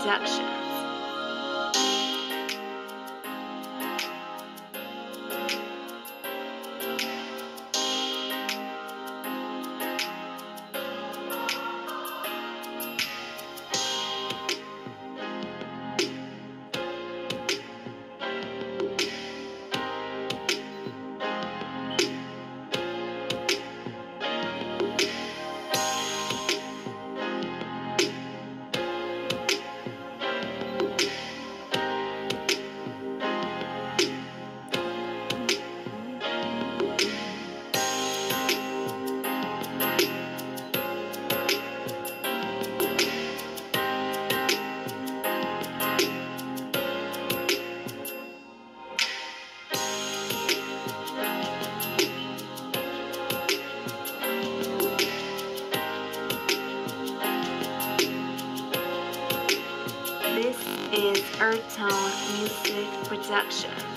Productions. This is Earth Tone Music Productions.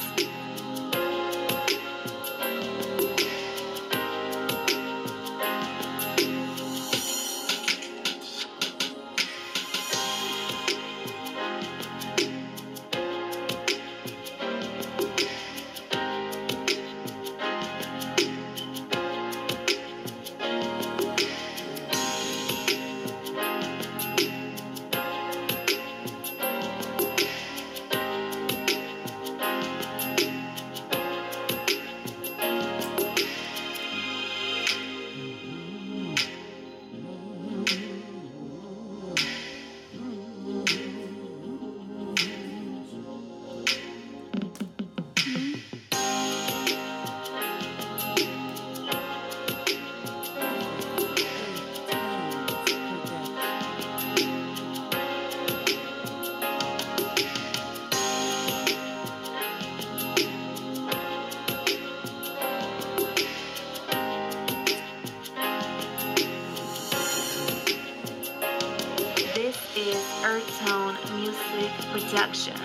This is Earth Tone Music Productions.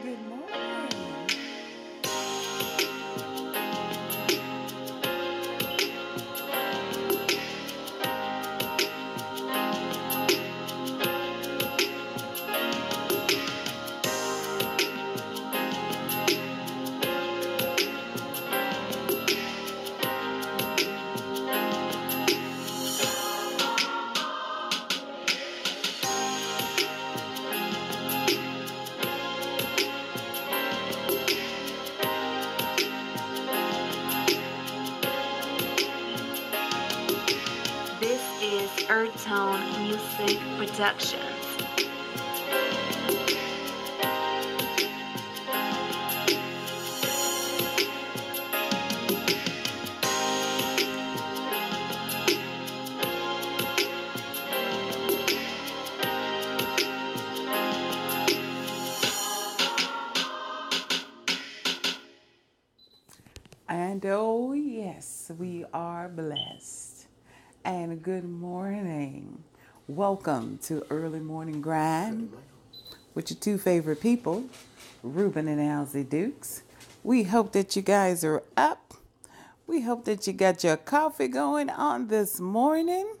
Good morning. This is Earth Tone Music Productions. And oh, yes, we are blessed. And good morning. Welcome to Early Morning Grind with your two favorite people, Reuben and Alzie Dukes. We hope that you guys are up. We hope that you got your coffee going on this morning.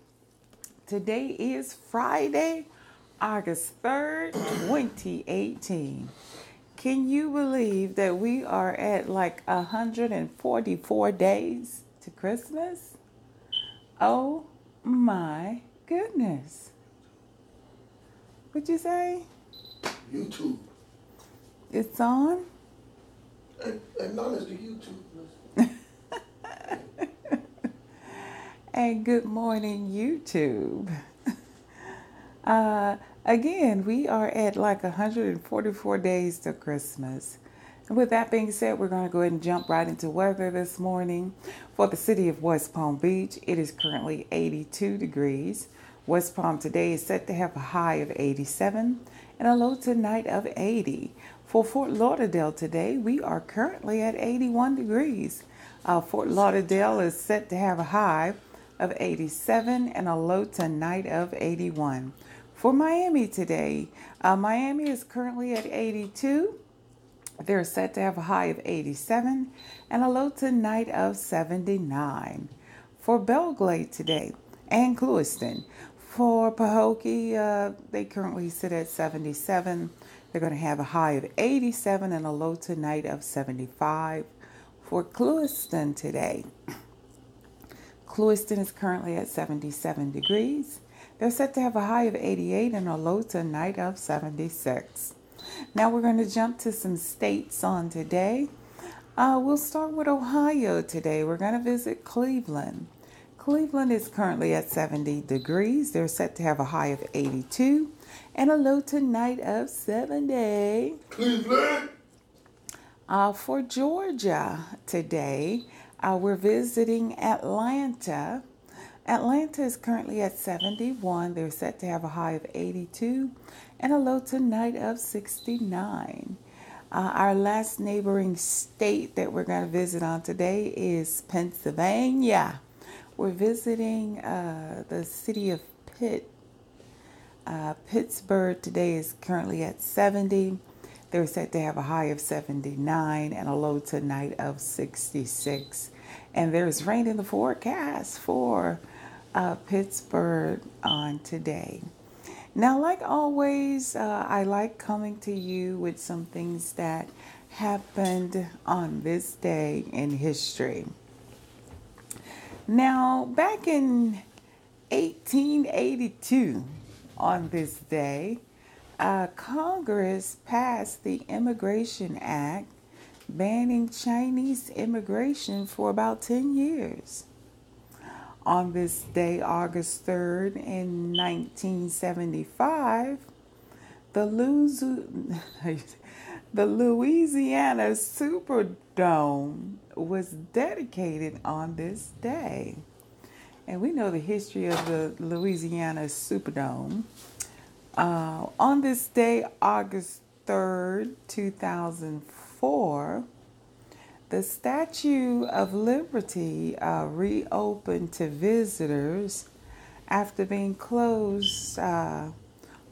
Today is Friday, August 3rd, 2018. Can you believe that we are at like 144 days to Christmas? Oh my goodness. What'd you say? YouTube. It's on? Acknowledge the YouTube. And good morning, YouTube. Again, we are at like 144 days to Christmas. And with that being said, we're going to go ahead and jump right into weather this morning. For the city of West Palm Beach, it is currently 82 degrees West Palm today is set to have a high of 87 and a low tonight of 80. For Fort Lauderdale today, we are currently at 81 degrees. Fort Lauderdale is set to have a high of 87 and a low tonight of 81. For Miami today, Miami is currently at 82. They're set to have a high of 87 and a low tonight of 79. For Belgrade today and Clewiston. For Pahokee, they currently sit at 77. They're going to have a high of 87 and a low tonight of 75. For Clewiston today, Clewiston is currently at 77 degrees. They're set to have a high of 88 and a low tonight of 76. Now we're going to jump to some states on today. We'll start with Ohio today. We're going to visit Cleveland. Cleveland is currently at 70 degrees. They're set to have a high of 82 and a low tonight of 70. Cleveland. For Georgia today, we're visiting Atlanta. Atlanta is currently at 71. They're set to have a high of 82 and a low tonight of 69. Our last neighboring state that we're going to visit on today is Pennsylvania. We're visiting the city of Pittsburgh today is currently at 70. They're set to have a high of 79 and a low tonight of 66. And there's rain in the forecast for Pittsburgh on today. Now, like always, I like coming to you with some things that happened on this day in history. Now, back in 1882, on this day, Congress passed the Immigration Act, banning Chinese immigration for about 10 years. On this day, August 3rd, in 1975, the Louisiana Superdome was dedicated on this day. And we know the history of the Louisiana Superdome. On this day, August 3rd, 2004, the Statue of Liberty reopened to visitors after being closed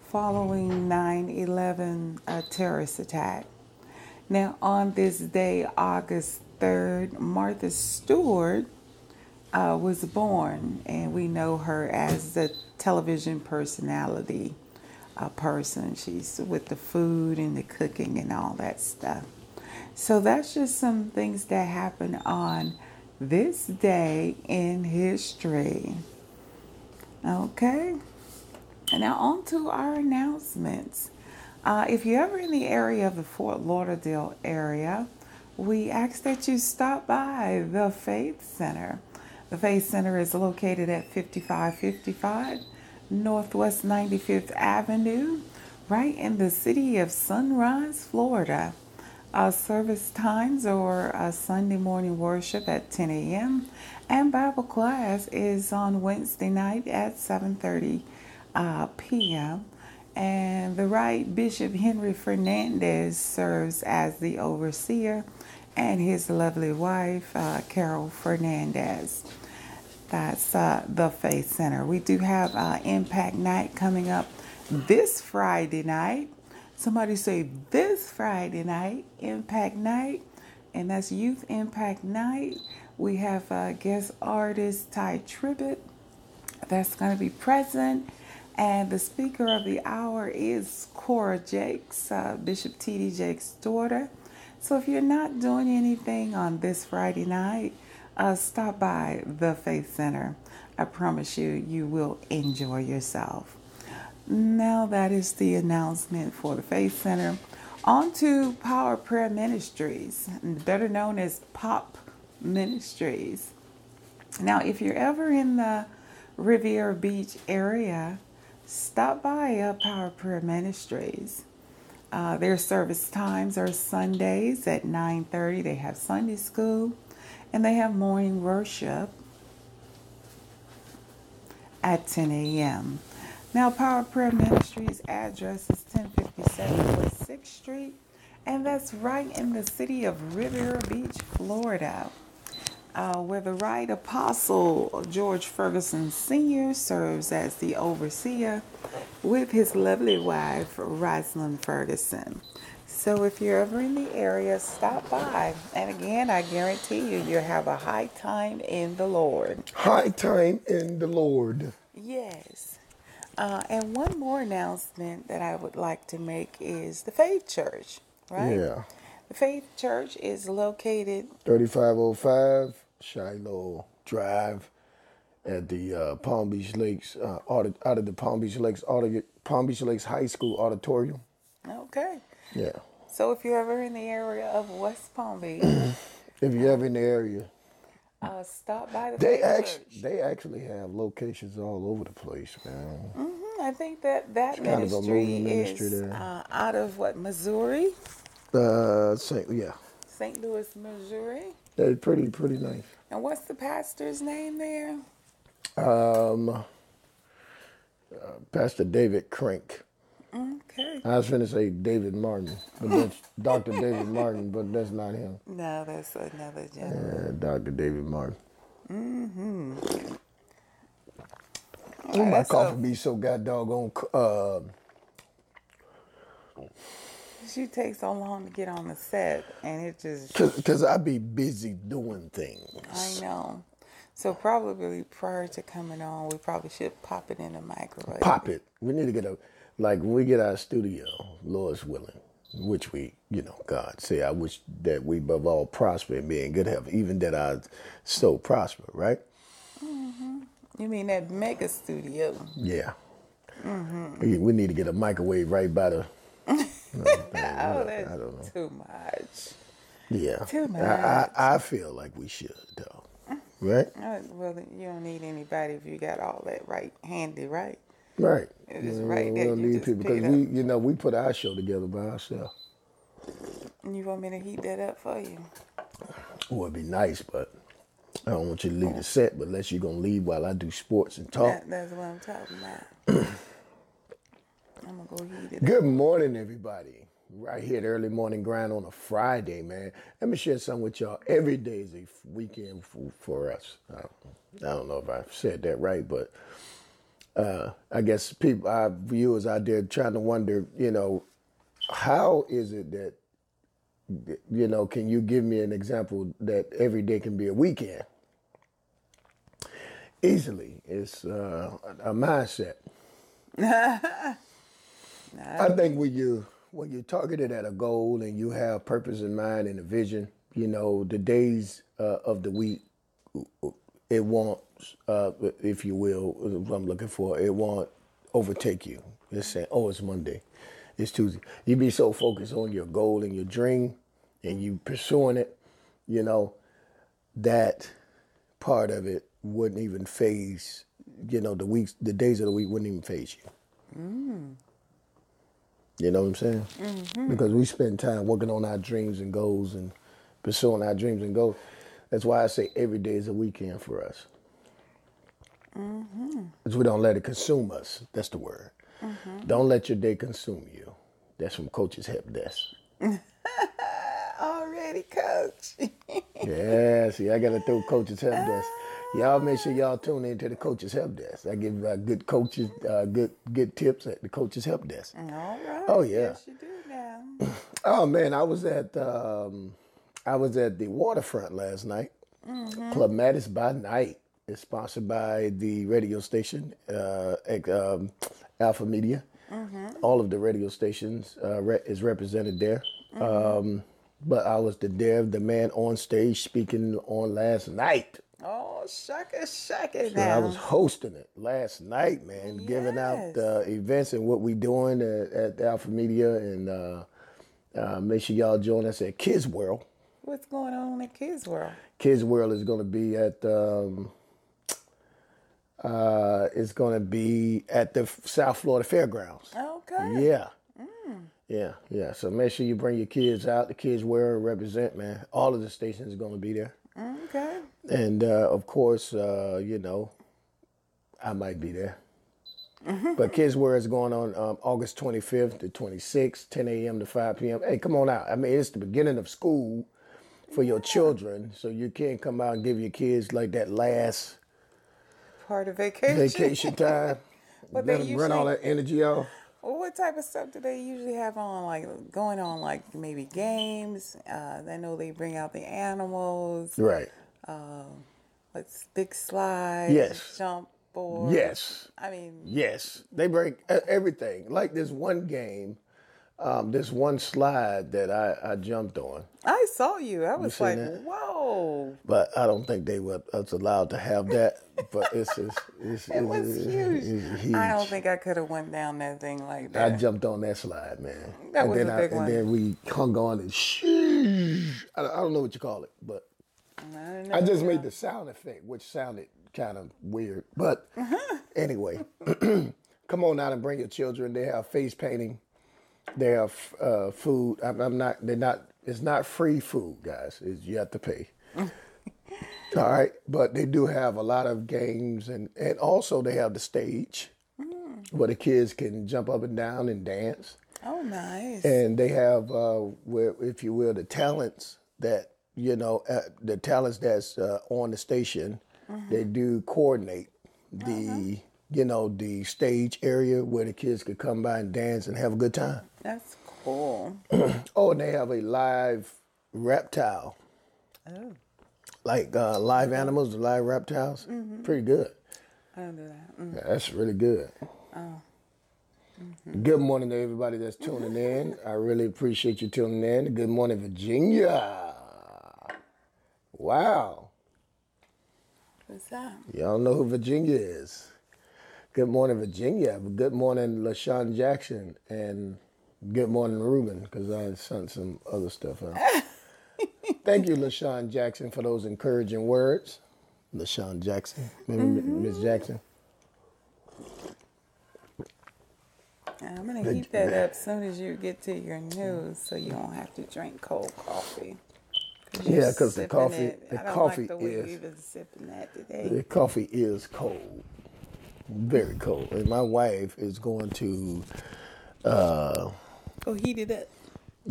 following 9/11 terrorist attack. Now, on this day, August 3rd, Martha Stewart was born, and we know her as the television personality person. She's with the food and the cooking and all that stuff. So that's just some things that happened on this day in history. Okay. And now on to our announcements. If you're ever in the area of the Fort Lauderdale area, we ask that you stop by the Faith Center. The Faith Center is located at 5555 Northwest 95th Avenue, right in the city of Sunrise, Florida. Service times are Sunday morning worship at 10 a.m. and Bible class is on Wednesday night at 7:30 p.m. And the Right Bishop Henry Fernandez serves as the overseer, and his lovely wife, Carol Fernandez. That's the Faith Center. We do have Impact Night coming up this Friday night. Somebody say this Friday night, Impact Night, and that's Youth Impact Night. We have guest artist Ty Tribbett that's going to be present, and the speaker of the hour is Cora Jakes, Bishop T.D. Jakes' daughter. So if you're not doing anything on this Friday night, stop by the Faith Center. I promise you, you will enjoy yourself. Now that is the announcement for the Faith Center. On to Power Prayer Ministries, better known as POP Ministries. Now, if you're ever in the Riviera Beach area, stop by Power Prayer Ministries. Their service times are Sundays at 9:30. They have Sunday school, and they have morning worship at 10 a.m. Now, Power Prayer Ministries address is 1057 West 6th Street, and that's right in the city of Riviera Beach, Florida, where the right apostle George Ferguson Sr. serves as the overseer with his lovely wife, Rosalind Ferguson. So if you're ever in the area, stop by. And again, I guarantee you'll have a high time in the Lord. High time in the Lord. Yes. And one more announcement that I would like to make is the Faith Church, right? Yeah. The Faith Church is located 3505 Shiloh Drive at the Palm Beach Lakes, out of the Palm Beach Lakes High School auditorium. Okay. Yeah. So if you're ever in the area of West Palm Beach, If you're ever in the area, stop by the they Faith Church. they actually have locations all over the place, man. I think that Kind of a ministry moving ministry is there. out of what, Missouri? Yeah, St. Louis, Missouri. they're pretty nice. And what's the pastor's name there? Pastor David Crank. Okay. I was finna say David Martin, but that's Dr. David Martin, but that's not him. No, that's another gentleman. Dr. David Martin. Mm-hmm. Oh, my coffee be so goddamn She takes so long to get on the set, and it just... Because I be busy doing things. I know. So probably prior to coming on, we probably should pop it in the microwave. Pop it. We need to get when we get our studio, Lord's willing, which we, God say, I wish that we above all prosper and be in good health, even that I so prosper, right? Mm-hmm. You mean that mega studio? Yeah. Mm-hmm. We need to get a microwave right by the... That's too much. Yeah. Too much. I feel like we should, though. Right? Well, you don't need anybody if you got all that right handy, right? Right. It is right we there. don't You need just people pick because it up. we put our show together by ourselves. You want me to heat that up for you? Well, it'd be nice, but I don't want you to leave the set, but unless you're going to leave while I do sports and talk. That's what I'm talking about. I'm going to go heat it up. Good morning, everybody. Right here, the early morning grind on a Friday, man. Let me share something with y'all. Every day is a weekend for us. I don't know if I said that right, but I guess our viewers out there trying to wonder, how is it that, can you give me an example that every day can be a weekend? Easily. It's a mindset. I think when you're targeted at a goal and you have purpose in mind and a vision, the days of the week, it won't, if you will, what I'm looking for, it won't overtake you. It's saying, oh, it's Monday, it's Tuesday. You be so focused on your goal and your dream and you pursuing it, that part of it wouldn't even phase, the days of the week wouldn't even phase you. You know what I'm saying? Mm-hmm. Because we spend time working on our dreams and goals and pursuing our dreams and goals. That's why I say every day is a weekend for us. Because we don't let it consume us. That's the word. Don't let your day consume you. That's from Coach's Help Desk. Already, Coach. Yeah, see, I got to throw Coach's Help Desk. Y'all make sure y'all tune into the Coach's Help Desk. I give good coaches, good tips at the Coach's Help Desk. All right. Oh, yeah. Yes, you do now. Oh, man, I was at the waterfront last night. Club Mattis by Night is sponsored by the radio station, Alpha Media. All of the radio stations is represented there. But I was the man on stage speaking on last night. Oh, shucka So now. I was hosting it last night, man, giving out events and what we doing at Alpha Media. And make sure y'all join us at Kids World. What's going on at Kids World? Kids World is going to be at the South Florida Fairgrounds. Okay. Yeah. Yeah. So make sure you bring your kids out. The Kids World represent, man. All of the stations are going to be there. Okay. And of course, I might be there. But Kids World is going on August 25th to 26th, 10 a.m. to 5 p.m. Hey, come on out. I mean, it's the beginning of school for your children, so you can't come out and give your kids like that last Part of vacation. vacation time. But Let they them run all that energy off. Well, what type of stuff do they usually have on? Like going on, like maybe games. I know they bring out the animals. Right. Like big slides. Yes. Jump boards. Yes. I mean. Yes. They bring everything. Like this one game, this one slide that I jumped on. I saw you. I was like, that? whoa. But I don't think they were us allowed to have that. But it was huge. Huge. I don't think I could have went down that thing like that. I jumped on that slide, man. That was a big one. And then we hung on and shh. I don't know what you call it, but I just made the sound effect, which sounded kind of weird. But anyway, come on out and bring your children. They have face painting. They have food. It's not free food, guys. You have to pay. All right. But they do have a lot of games. And also they have the stage where the kids can jump up and down and dance. Oh, nice. And they have, where, if you will, the talents that, the talents that's on the station. They do coordinate the, the stage area where the kids could come by and dance and have a good time. That's cool. Oh, and they have a live reptile. Oh. Like live animals, live reptiles. Pretty good. I don't do that. Yeah, that's really good. Oh. Good morning to everybody that's tuning in. I really appreciate you tuning in. Good morning, Virginia. Wow. What's that? Y'all know who Virginia is. Good morning, Virginia. Good morning, LaShawn Jackson. And good morning, Reuben, because I sent some other stuff out. Thank you, LaShawn Jackson, for those encouraging words. LaShawn Jackson. Maybe Miss Jackson. I'm going to heat that up as soon as you get to your news so you don't have to drink cold coffee. Yeah, because the coffee like the way we've been sipping that today. The coffee is cold. Very cold. And my wife is going to go heat it up.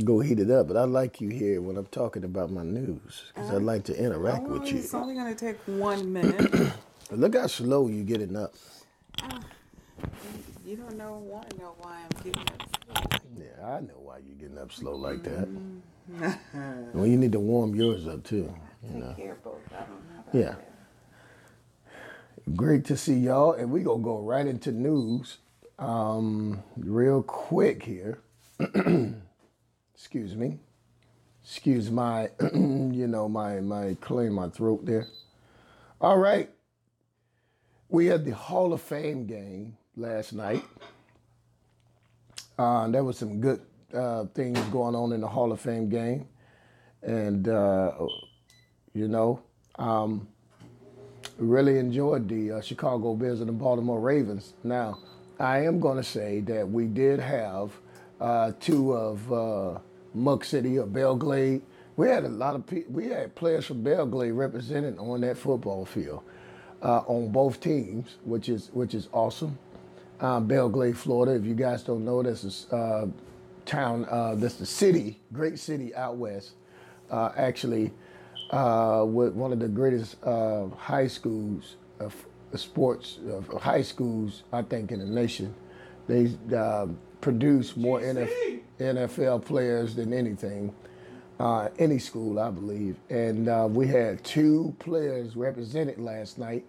Go heat it up. But I like you here when I'm talking about my news because I like to interact with you. It's only going to take 1 minute. Look how slow you're getting up. You don't want to know why I'm getting up slow. Yeah, I know why you're getting up slow like that. Well, you need to warm yours up too. Take care of both of them. Yeah. Great to see y'all, and we gonna go right into news, real quick here. Excuse me. Excuse my, my clearing my throat there. All right. We had the Hall of Fame game last night. There was some good things going on in the Hall of Fame game. And, really enjoyed the Chicago Bears and the Baltimore Ravens. Now, I am going to say that we did have two of Muck City or Belgrade. We had a lot of people. We had players from Belgrade represented on that football field on both teams, which is awesome. Belgrade, Florida. If you guys don't know, that's a town. That's the city, great city out west. Actually, with one of the greatest high schools, sports high schools, I think, in the nation. They produce more NFL players than anything, any school, I believe. And we had two players represented last night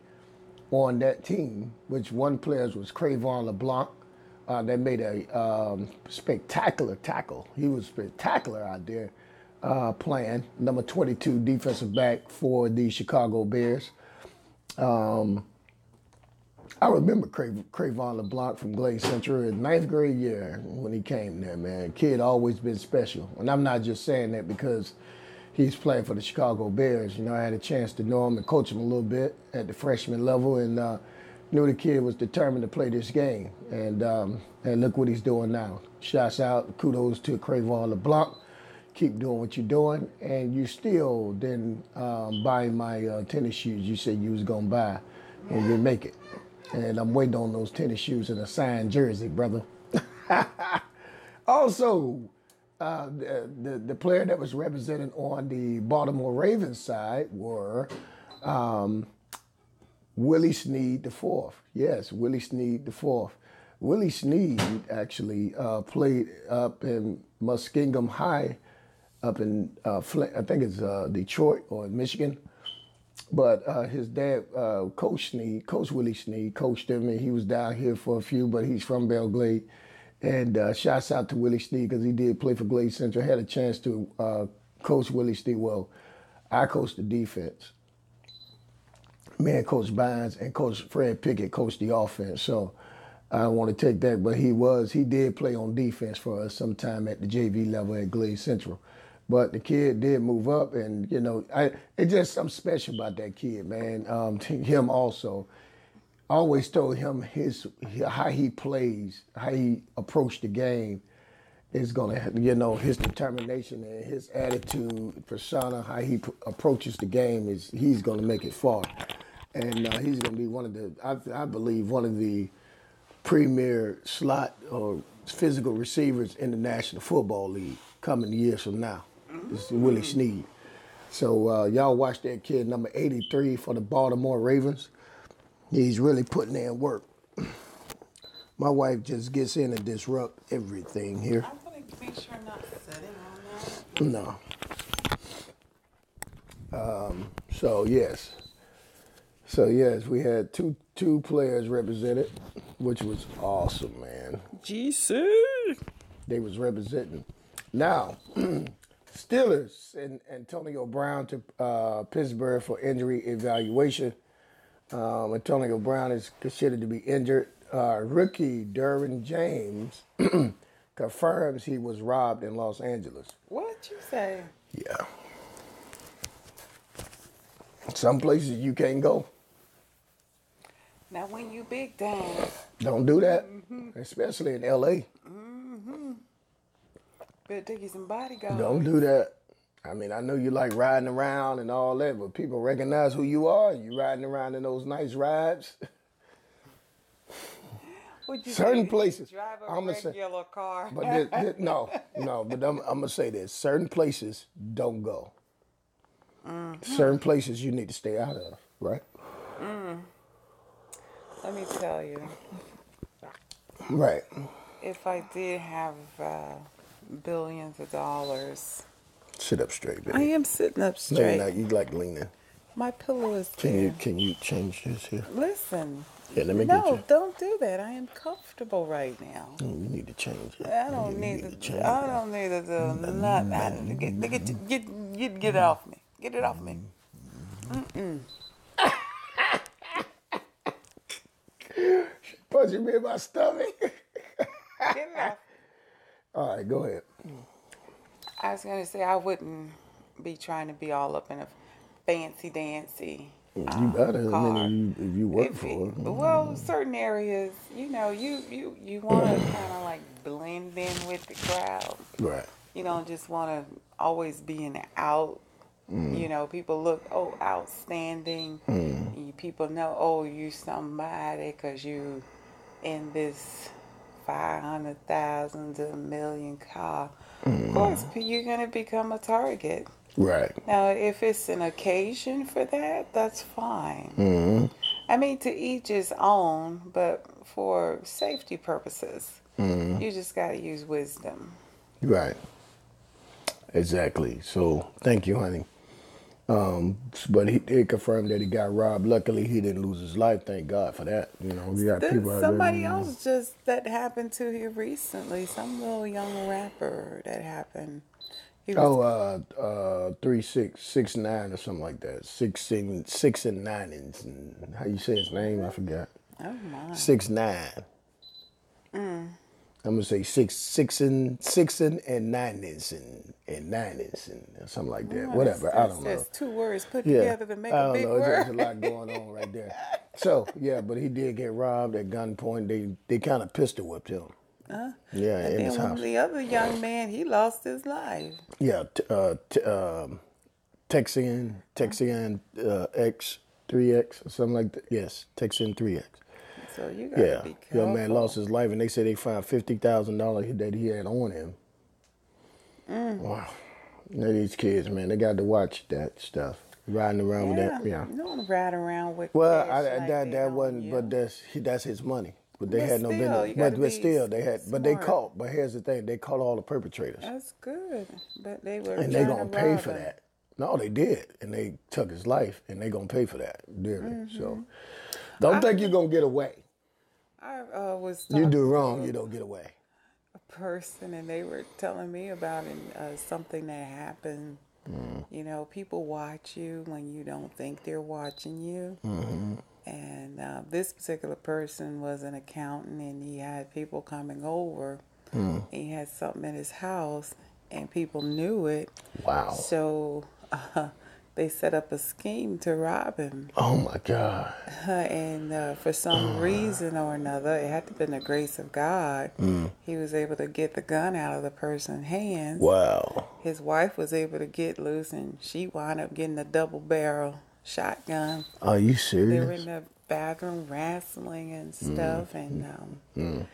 on that team, which one player was Crayvon LeBlanc. They made a spectacular tackle. He was spectacular out there playing, number 22 defensive back for the Chicago Bears. I remember Crayvon LeBlanc from Glade Central in 9th grade year when he came there, man. Kid always been special. And I'm not just saying that because he's playing for the Chicago Bears. I had a chance to know him and coach him a little bit at the freshman level and knew the kid was determined to play this game. And look what he's doing now. Shouts out, kudos to Crayvon LeBlanc. Keep doing what you're doing. And you still didn't buy my tennis shoes you said you was going to buy and you make it. And I'm waiting on those tennis shoes and a signed jersey, brother. Also, the player that was represented on the Baltimore Ravens side were Willie Snead the fourth. Yes, Willie Snead the fourth. Willie Snead actually played up in Muskingum High, up in I think it's Detroit or Michigan. But his dad, Coach Willie Snead, coached him, and he was down here for a few, but he's from Belglade. And shouts out to Willie Snead because he did play for Glade Central. Had a chance to coach Willie Snead. Well, I coached the defense. Me and Coach Bynes and Coach Fred Pickett coached the offense. So I don't want to take that, but he did play on defense for us sometime at the JV level at Glade Central. But the kid did move up, and it's just something special about that kid, man. Him also, I always told him how he plays, how he approached the game is gonna, his determination and his attitude, persona, how he approaches the game he's gonna make it far, and he's gonna be one of the, I believe, one of the premier slot or physical receivers in the National Football League coming years from now. This is Willie Snead. So y'all watch that kid, number 83 for the Baltimore Ravens. He's really putting in work. My wife just gets in and disrupt everything here. I'm going to make sure I'm not sitting on that. No. So yes, we had two players represented, which was awesome, man. GC. They was representing. Now, Steelers and Antonio Brown to Pittsburgh for injury evaluation. Antonio Brown is considered to be injured. Rookie Derwin James confirms he was robbed in Los Angeles. What you say? Yeah. Some places you can't go. Now, when you big down. Don't do that, especially in L.A. Better take you some bodyguards. Don't do that. I mean, I know you like riding around and all that, but people recognize who you are. You riding around in those nice rides. Certain places. Drive a regular car. But no. But I'm gonna say this: certain places don't go. Certain places you need to stay out of, right? Let me tell you. Right. If I did have billions of dollars. Sit up straight, baby. I am sitting up No, straight. you're not. You like leaning. My pillow is Can there. you change this here? Listen. Yeah, let me get you. No, don't do that. I am comfortable right now. You need to change it. I don't need to do nothing. Get it off me. Get it off me. Punching me in my stomach. Get it off. All right, go ahead. I was going to say I wouldn't be trying to be all up in a fancy dancy You better. car. I mean, if you work for it. Well, certain areas, you want to kind of like blend in with the crowd. Right. You don't just want to always be in the out. People look, outstanding. People know, you somebody because you in this 500,000 to $1 million car. Of course, you're going to become a target. Right. Now, if it's an occasion for that, that's fine. I mean, to each his own, but for safety purposes, you just got to use wisdom. Right. Exactly. So, thank you, honey. But he did confirm that he got robbed. Luckily, he didn't lose his life. Thank God for that. We got people out Somebody there. else that happened to here recently. Some little young rapper that happened. He was, 3669 or something like that. 6 and 9 and how you say his name? I forgot. Oh my. 6'9". I'm gonna say six and 9 inch and 9 inch and something like that. Whatever. I don't know. That's 2 words put together to make a big word. There's a lot going on right there. So yeah, but he did get robbed at gunpoint. They kind of pistol whipped him. Yeah, And in his then house. the other young man, he lost his life. Yeah, Texian X 3X or something like that. Yes, Texian 3X. So you gotta be careful. Young man lost his life, and they said they found $50,000 that he had on him. Wow. Now these kids, man, they got to watch that stuff. Riding around with that, You don't want to ride around with. Well, cash that wasn't, you. but that's his money. But they But had no still, business. you gotta But be still, they had. But they smart. caught. But here's the thing: they caught all the perpetrators, That's good, but they were. and they trying gonna to pay rob for him. that. No, they did, and they took his life, and they gonna pay for that dearly. So, don't think you're gonna get away. I was You talking do to wrong, you don't get away. a person, and they were telling me about something that happened. You know, people watch you when you don't think they're watching you. And this particular person was an accountant, and he had people coming over. He had something in his house, and people knew it. Wow. So they set up a scheme to rob him. Oh my God. And for some reason or another, it had to have been the grace of God, he was able to get the gun out of the person's hands. Wow. His wife was able to get loose, and she wound up getting a double-barrel shotgun. Are you They were serious? in the bathroom wrestling and stuff, and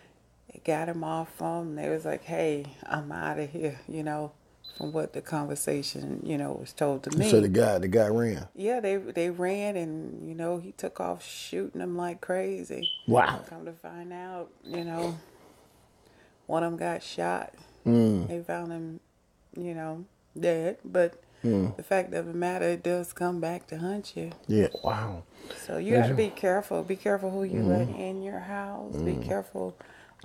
it got him off them. They was like, hey, I'm out of here, you know, from what the conversation, you know, was told to me. So the guy ran. Yeah, they ran, and, you know, he took off shooting them like crazy. Wow. Come to find out, you know, one of them got shot. They found him, you know, dead. But the fact of the matter, it does come back to hunt you. Yeah. Wow. So you got to be careful. Be careful who you let in your house. Be careful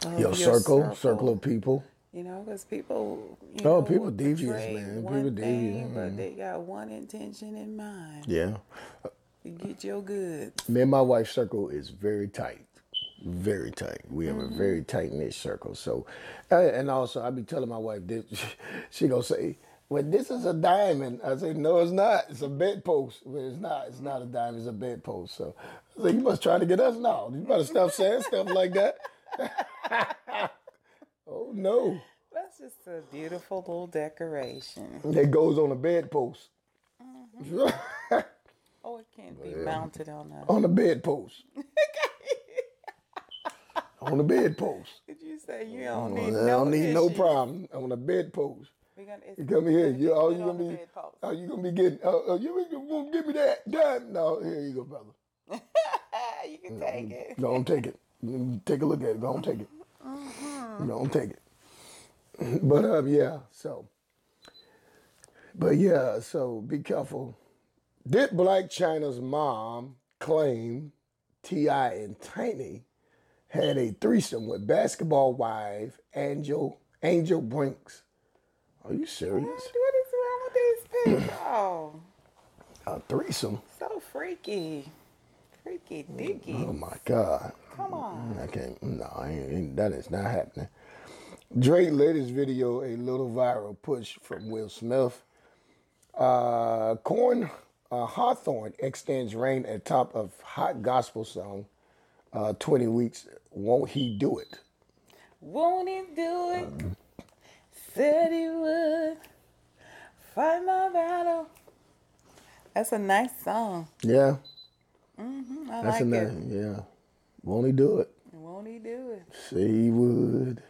of Your circle of people. You know, because people, people will devious, portray man. one People devious. thing, but they got one intention in mind. Yeah. You get your goods. Me and my wife's circle is very tight. Very tight. We have a very tight-knit circle. So, and also, I be telling my wife this. She gonna say, well, this is a diamond. I say, no, it's not. It's a bedpost. Well, it's not. It's not a diamond. It's a bedpost. So I say, you must try to get us now. You better stop saying stuff like that. Oh, no. That's just a beautiful little decoration. That goes on a bedpost. Oh, it can't be mounted on a... On the bedpost. On the bedpost. Did you say you don't need I no don't need no issues? problem. On a bedpost. It's You come here. gonna You be all good you on gonna the be. bedpost. Oh, you gonna be getting. You gonna give me that dime? No, here you go, brother. You can take it. Go on, take it. Take a look at it. Go on, take it. Go on, take it. But yeah. So be careful. Did Black China's mom claim T.I. and Tiny had a threesome with basketball wife Angel Brinks? Are you serious? What is wrong with these people? A threesome? So freaky. Freaky dicky. Oh my God. Come on. I can't. No, that is not happening. Drake let his video a little viral push from Will Smith. Hawthorne extends reign at top of hot gospel song 20 weeks. Won't he do it? Won't he do it? Said he would. Fight my battle. That's a nice song. Yeah. I That's like nice. it. Yeah. Won't he do it? Won't he do it? Say he would.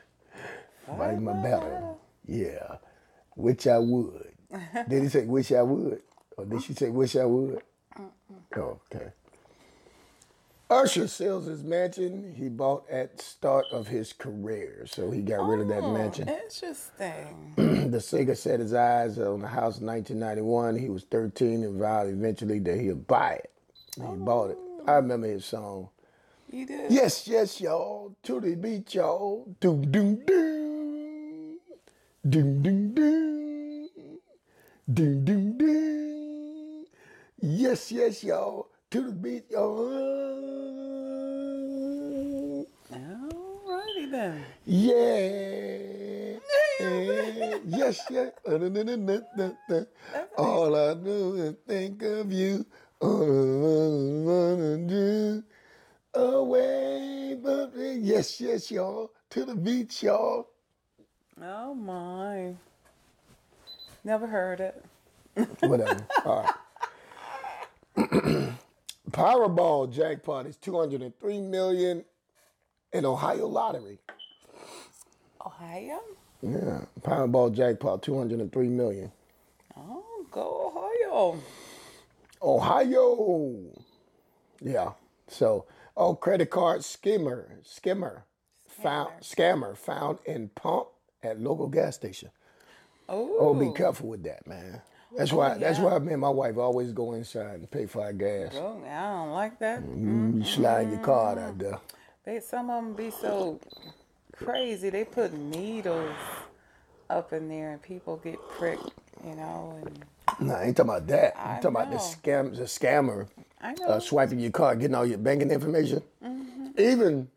Fight my battle. Yeah. Which I would. Did he say wish I would? Or did she say wish I would? Oh, okay. Usher sells his mansion he bought at start of his career. So he got rid of that mansion. Interesting. The singer set his eyes on the house in 1991. He was 13 and vowed eventually that he'll buy it. And he bought it. I remember his song. You did? Yes, yes, y'all. To the beat, y'all. Doom, doom, doom. Doom, doom, doom. Doom, doom, doom. Yes, yes, y'all. To the beat, y'all. Alrighty then. Yeah. Yes, yes. All I do is think of you. All I wanna do. Away, but yes, yes, y'all. To the beach, y'all. Oh my. Never heard it. Whatever. All right. Powerball jackpot is $203 million An Ohio lottery. Ohio? Yeah, Powerball jackpot, 203 million. Oh, go Ohio. Ohio. Yeah. So, credit card scammer found in pump at local gas station. Oh, be Oh. careful with that, man. That's Oh, why. That's yeah. why me and my wife always go inside and pay for our gas. Oh, I don't like that. You slide your card out there. Some of them be so crazy. They put needles up in there and people get pricked, And No, I ain't talking about that. I'm I talking about know. the scammer I know. swiping your card, getting all your banking information. Even,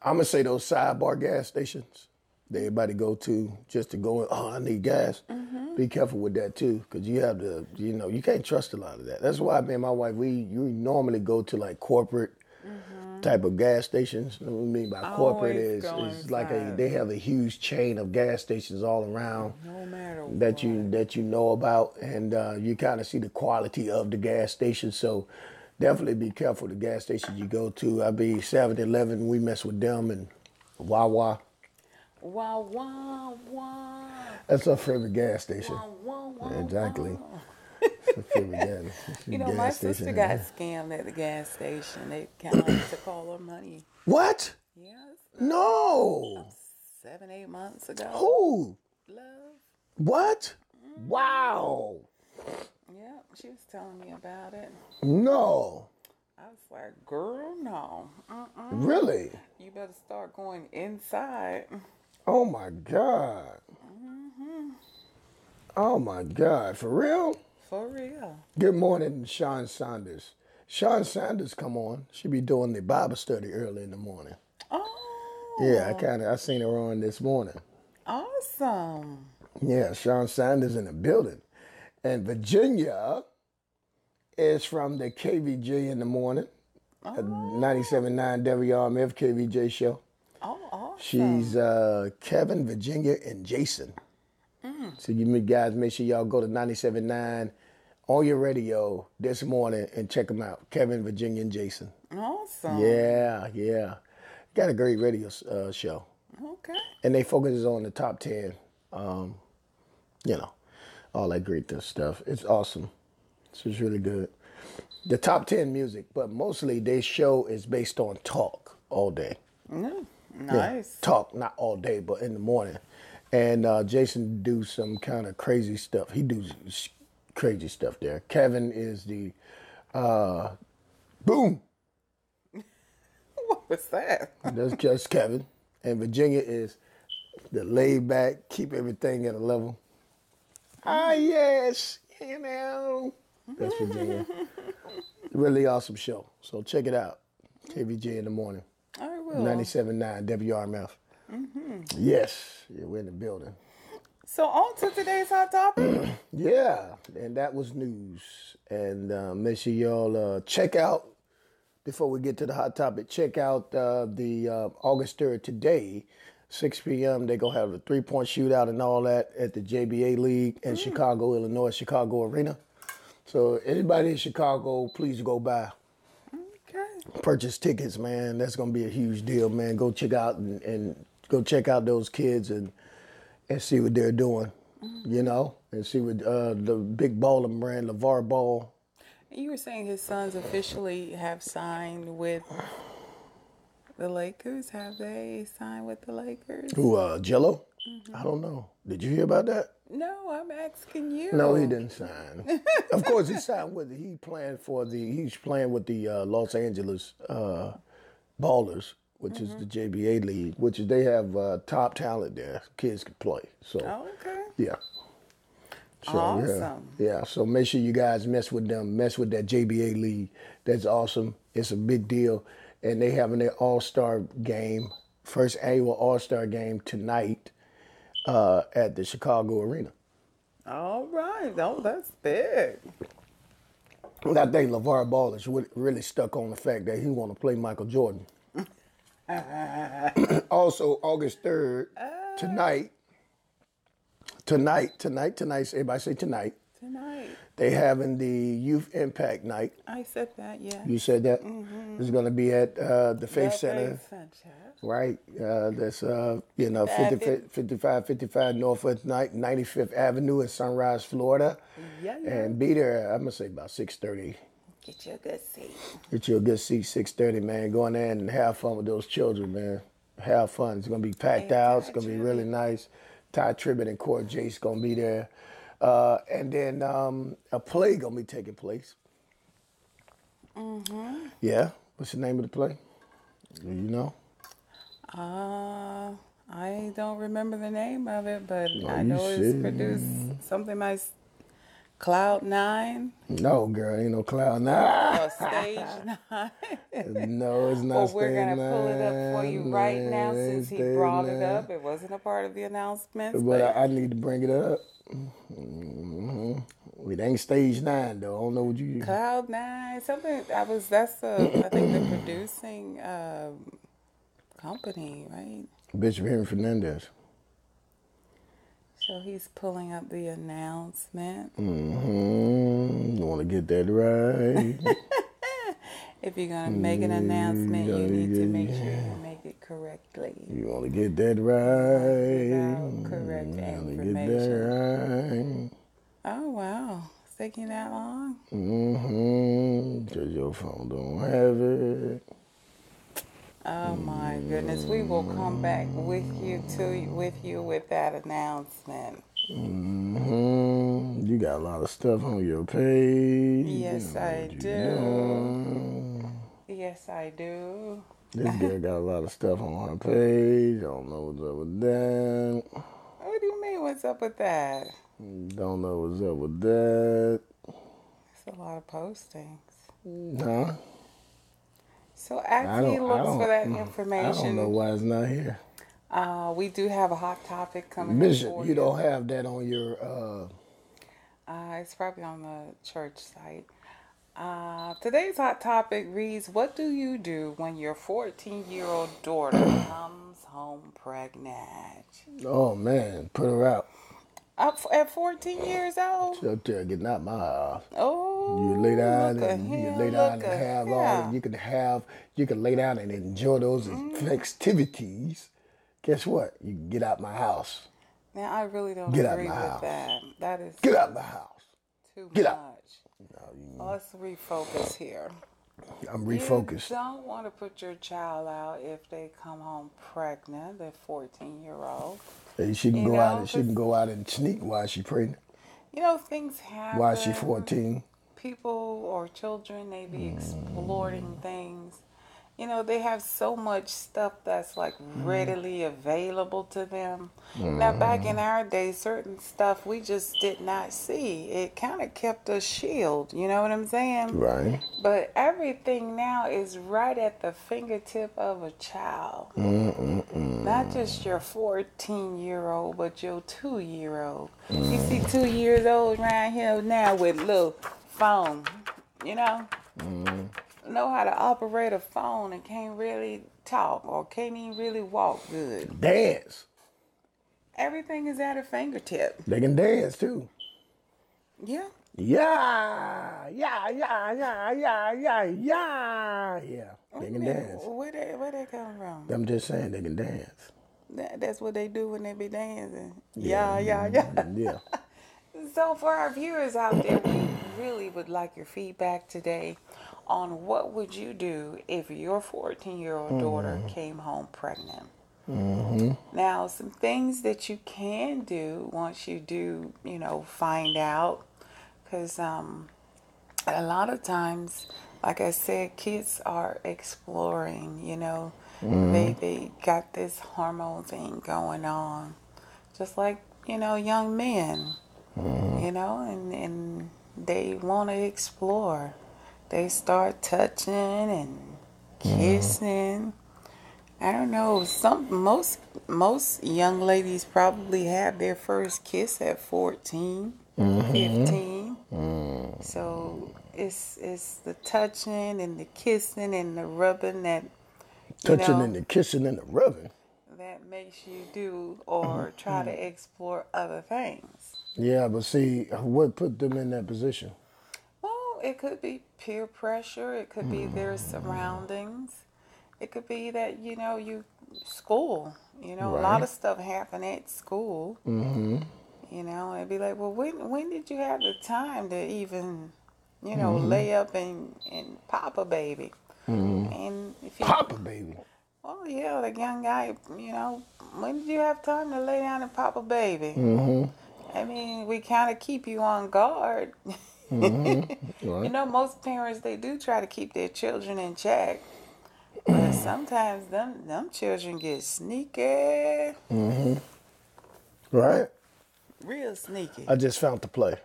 I'm going to say those sidebar gas stations that everybody go to just to go, I need gas. Be careful with that too, because you have to, you can't trust a lot of that. That's why me and my wife, we normally go to like corporate type of gas stations. What I mean by corporate Always is go like inside. they have a huge chain of gas stations all around. No matter that what. you know about, and you kind of see the quality of the gas station. So definitely be careful the gas stations you go to. I be 7-Eleven, we mess with them, and Wawa. Wow, wow, wow. That's our favorite gas station. Wow, wow, wow, Exactly. wow. It's our favorite gas My station. sister got scammed at the gas station. They kind of like to call her money. What? Yes. No. 7, 8 months ago. Who? Love. What? Wow. Yeah, she was telling me about it. No. I was like, girl, no. Really? You better start going inside. Oh my God. Oh my God. For real? For real. Good morning, Sean Saunders. Sean Sanders come on. She be doing the Bible study early in the morning. Oh. Yeah, I seen her on this morning. Awesome. Yeah, Sean Sanders in the building. And Virginia is from the KVJ in the morning. At 97.9 WRMF KVJ show. Oh, awesome. She's Kevin, Virginia, and Jason. So you guys make sure y'all go to 97.9 on your radio this morning and check them out. Kevin, Virginia, and Jason. Awesome. Yeah. Got a great radio show. Okay. And they focus on the top 10, all that great stuff. It's awesome. So it's really good. The top 10 music, but mostly their show is based on talk all day. Nice. Yeah, talk, not all day, but in the morning. And Jason do some kind of crazy stuff. He do crazy stuff there. Kevin is the boom. What was that? That's just Kevin. And Virginia is the laid back, keep everything at a level. Yes, That's Virginia. Really awesome show. So check it out. KVJ in the morning. I will. 97.9 WRMF. Yes, we're in the building. So on to today's hot topic. Yeah, and that was news. And make sure y'all check out, before we get to the hot topic, check out the August 3rd today, 6 p.m. They're going to have a 3-point shootout and all that at the JBA League in Chicago, Illinois, Chicago Arena. So anybody in Chicago, please go by. Okay. Purchase tickets, man. That's going to be a huge deal, man. Go check out and go check out those kids and see what they're doing, and see what the big baller brand, LeVar Ball. You were saying his sons officially have signed with the Lakers. Have they signed with the Lakers? Who, Jello? I don't know. Did you hear about that? No, I'm asking you. No, he didn't sign. Of course, he signed with he's playing with the Los Angeles Ballers, which is the JBA League, which is they have top talent there. Kids can play. So Okay. yeah. So, Awesome. Yeah. So make sure you guys mess with them. Mess with that JBA League. That's awesome. It's a big deal. And they having their All-Star game, first annual All-Star game tonight at the Chicago Arena. All right. Oh, that's big. And I think LeVar Ball is really stuck on the fact that he want to play Michael Jordan. Also, August 3rd, tonight, everybody say tonight. Tonight. They having the Youth Impact Night. I said that, yeah. You said that? Mm-hmm. It's going to be at the Faith Center. Right. That's, 5555 Northwest 95th Avenue in Sunrise, Florida. Yeah. And be there, I'm going to say about 6:30. Get you a good seat. Get you a good seat, 6:30, man. Go in there and have fun with those children, man. Have fun. It's going to be packed out. It's going to be really nice. Ty Tribbett and Court Jace going to be there. And then a play going to be taking place. Mm-hmm. Yeah. What's the name of the play? Do you know? I don't remember the name of it, but I know it's produced something like Cloud9. No, girl, ain't no Cloud9. Or Stage 9. No, it's not. Well, we're going to pull it up for you right now since he brought it up. It wasn't a part of the announcements. But I need to bring it up. Mm-hmm. It ain't Stage 9, though. I don't know what you... Cloud9, something... I think the producing company, right? Bishop Henry Fernandez. So he's pulling up the announcement. Mm-hmm. You want to get that right. If you're going to make an announcement, you need to make sure you make it correctly. You want to get that right. Without correct information. Get that right. Oh, wow. It's taking that long? Mm-hmm. Because your phone don't have it. Oh my goodness! We will come back with you with that announcement. Mm-hmm. You got a lot of stuff on your page. Yes, I do. Yes, I do. This girl got a lot of stuff on her page. I don't know what's up with that. What do you mean? What's up with that? Don't know what's up with that. It's a lot of postings. Huh? So after he looks for that information, I don't know why it's not here. We do have a hot topic coming Bishop, up for you don't have that on your... it's probably on the church site. Today's hot topic reads, what do you do when your 14-year-old daughter comes home pregnant? Oh, man, put her out. Up at 14 years old? She's up there getting out my house. Oh, you lay down and have all. You can lay down and enjoy those festivities. Guess what? You can get out my house. Now I really don't agree with that. That is get out my house. Too get much. Out. No, let's refocus here. I'm refocused. You don't want to put your child out if they come home pregnant. They're 14-year-old. She shouldn't go out. Shouldn't go out and sneak while she's pregnant. Things happen. While she's 14. People or children, they be exploring things. They have so much stuff that's like readily available to them. Now, back in our day, certain stuff we just did not see. It kind of kept us shielded. You know what I'm saying? Right. But everything now is right at the fingertip of a child. Not just your 14-year-old, but your 2-year-old. You see 2 years old around here now with little phone, know how to operate a phone and can't really talk or can't even really walk good. Dance. Everything is at her fingertip. They can dance too. Yeah. Yeah. They can dance. Where they come from? I'm just saying they can dance. That's what they do when they be dancing. Yeah. Yeah. So for our viewers out there, we really would like your feedback today on what would you do if your 14-year-old daughter came home pregnant. Now, some things that you can do once you do, find out, because a lot of times, like I said, kids are exploring, they got this hormone thing going on, just like, young men. And they want to explore. They start touching and kissing. I don't know. Most young ladies probably have their first kiss at 14, 15. So it's the touching and the kissing and the rubbing that and the kissing and the rubbing that makes you do or try to explore other things. Yeah, but see, what put them in that position? Well, it could be peer pressure. It could be their surroundings. It could be that, school, a lot Right. of stuff happen at school, Mm-hmm. it'd be like, well, when did you have the time to even, Mm-hmm. lay up and pop a baby? Mm-hmm. And if you, Papa baby. oh yeah, the young guy, when did you have time to lay down and pop a baby? Mm-hmm. I mean, we kind of keep you on guard. Mm-hmm. Right. Most parents, they do try to keep their children in check. But sometimes them children get sneaky. Mm-hmm. Right. Real sneaky. I just found the play.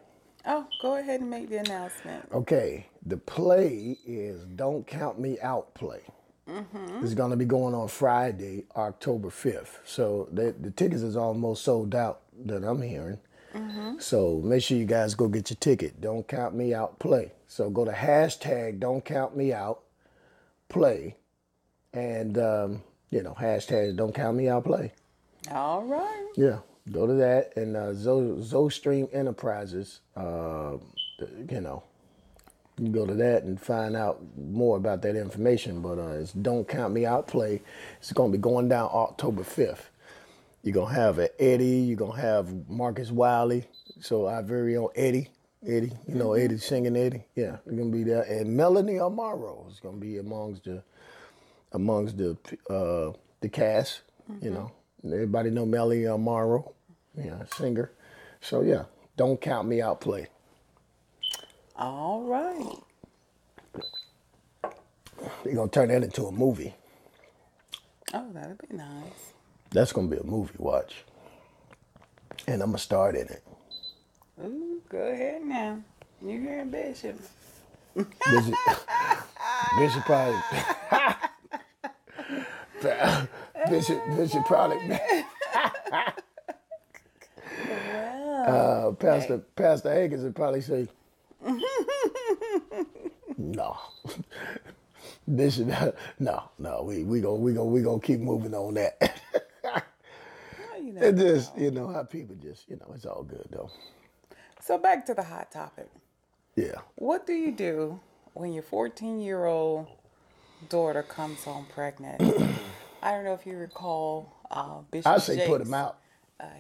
Oh, go ahead and make the announcement. Okay, the play is Don't Count Me Out play. Mm-hmm. It's going to be going on Friday, October 5th. So the tickets is almost sold out that I'm hearing. Mm-hmm. So make sure you guys go get your ticket. Don't Count Me Out play. So go to hashtag Don't Count Me Out play. And, hashtag Don't Count Me Out play. All right. Yeah, go to that. And Zostream Enterprises, you can go to that and find out more about that information. But it's Don't Count Me Out play. It's going to be going down October 5th. You're going to have Eddie. You're going to have Marcus Wiley. So our very own Eddie. Eddie, Eddie singing Eddie. Yeah, you're going to be there. And Melanie Amaro is going to be amongst the cast. Everybody know Melanie Amaro. Yeah, singer. So yeah, Don't Count Me Out play. All right. They're going to turn that into a movie. Oh, that'd be nice. That's going to be a movie, watch. And I'm going to star in it. Ooh, go ahead now. You hearing Bishop. Bishop probably... Bishop probably... Well, Pastor Higgins would probably say, no. Bishop, no, we gonna keep moving on that. It just, how people just, it's all good though. so back to the hot topic. Yeah. What do you do when your 14-year-old daughter comes home pregnant? I don't know if you recall Bishop I say Jakes, put him out.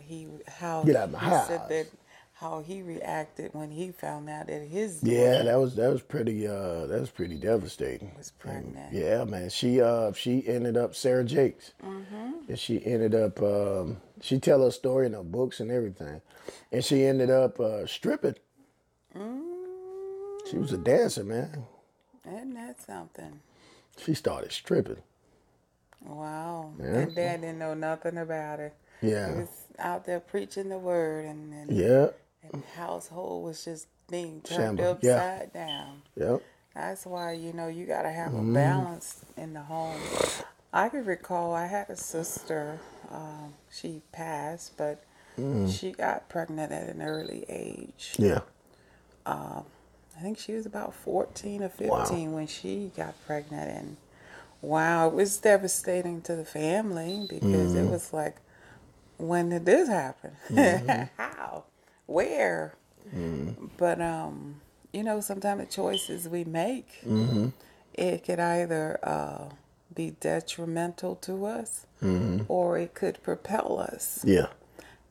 Get out of my house. Said that how he reacted when he found out that his Yeah, daughter that was pretty devastating. was pregnant. Yeah, man. She ended up Sarah Jakes, and she ended up she tell her story in her books and everything, and she ended up stripping. She was a dancer, man. Isn't that something? She started stripping. Wow. Yeah. And Dad didn't know nothing about it. Yeah. He was out there preaching the word, and Yeah. the household was just being turned Shambles. Yeah. upside down. Yep. That's why, you got to have a balance in the home. I could recall I had a sister. She passed, but she got pregnant at an early age. Yeah. I think she was about 14 or 15 when she got pregnant. And wow, it was devastating to the family because it was like, when did this happen? How? Where? But, sometimes the choices we make, it could either be detrimental to us or it could propel us. Yeah.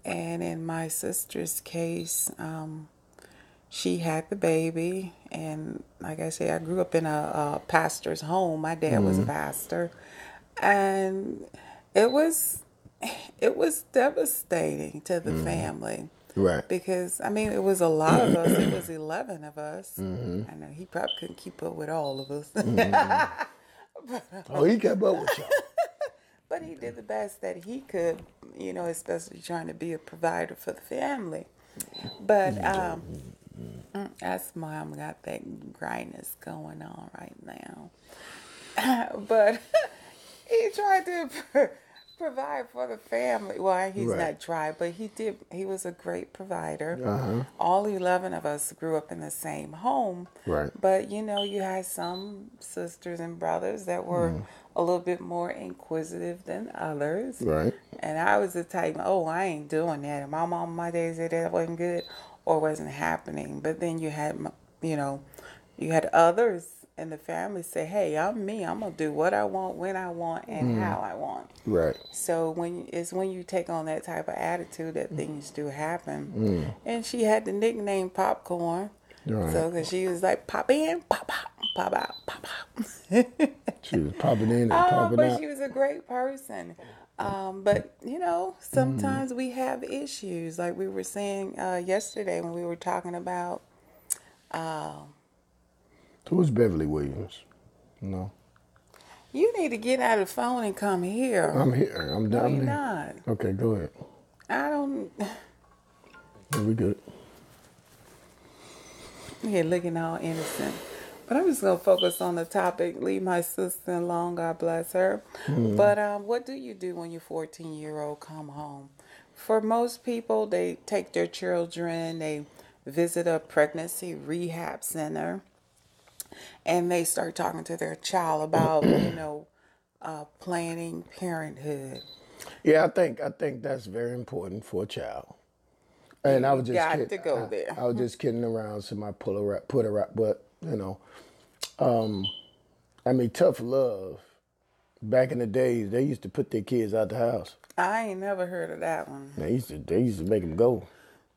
And in my sister's case, she had the baby, and like I say, I grew up in a pastor's home. My dad was a pastor, and it was devastating to the family. Right. Because, it was a lot of us. It was 11 of us. I know he probably couldn't keep up with all of us. Oh, he kept up with y'all. But he did the best that he could, especially trying to be a provider for the family. But that's Mom got that grindness going on right now. But he tried to provide for the family. Well, he's Right. not tried, but he did. He was a great provider. Uh-huh. All 11 of us grew up in the same home. Right. But, you had some sisters and brothers that were a little bit more inquisitive than others. Right. And I was the type, I ain't doing that. And my mom, my dad said that wasn't good or wasn't happening. But then you had, you had others in the family say, hey, I'm me. I'm going to do what I want, when I want, and how I want. Right. So when you take on that type of attitude that things do happen. And she had the nickname Popcorn. Right. So because she was like, pop in, pop out, pop out, pop out. She was popping in and popping but out. she was a great person. But, sometimes we have issues. Like we were saying yesterday when we were talking about... Who's Beverly Williams? No. You need to get out of the phone and come here. I'm here. I'm No, down you're there. not. Okay, go ahead. I don't... Yeah, we good. Here looking all innocent. But I'm just going to focus on the topic. Leave my sister alone. God bless her. But what do you do when your 14-year-old come home? For most people, they take their children, they visit a pregnancy rehab center, and they start talking to their child about, planning parenthood. Yeah, I think that's very important for a child. And I was just got kidding. to go there. I was just kidding around, so I put her up. But tough love. Back in the days, they used to put their kids out the house. I ain't never heard of that one. They used to make them go.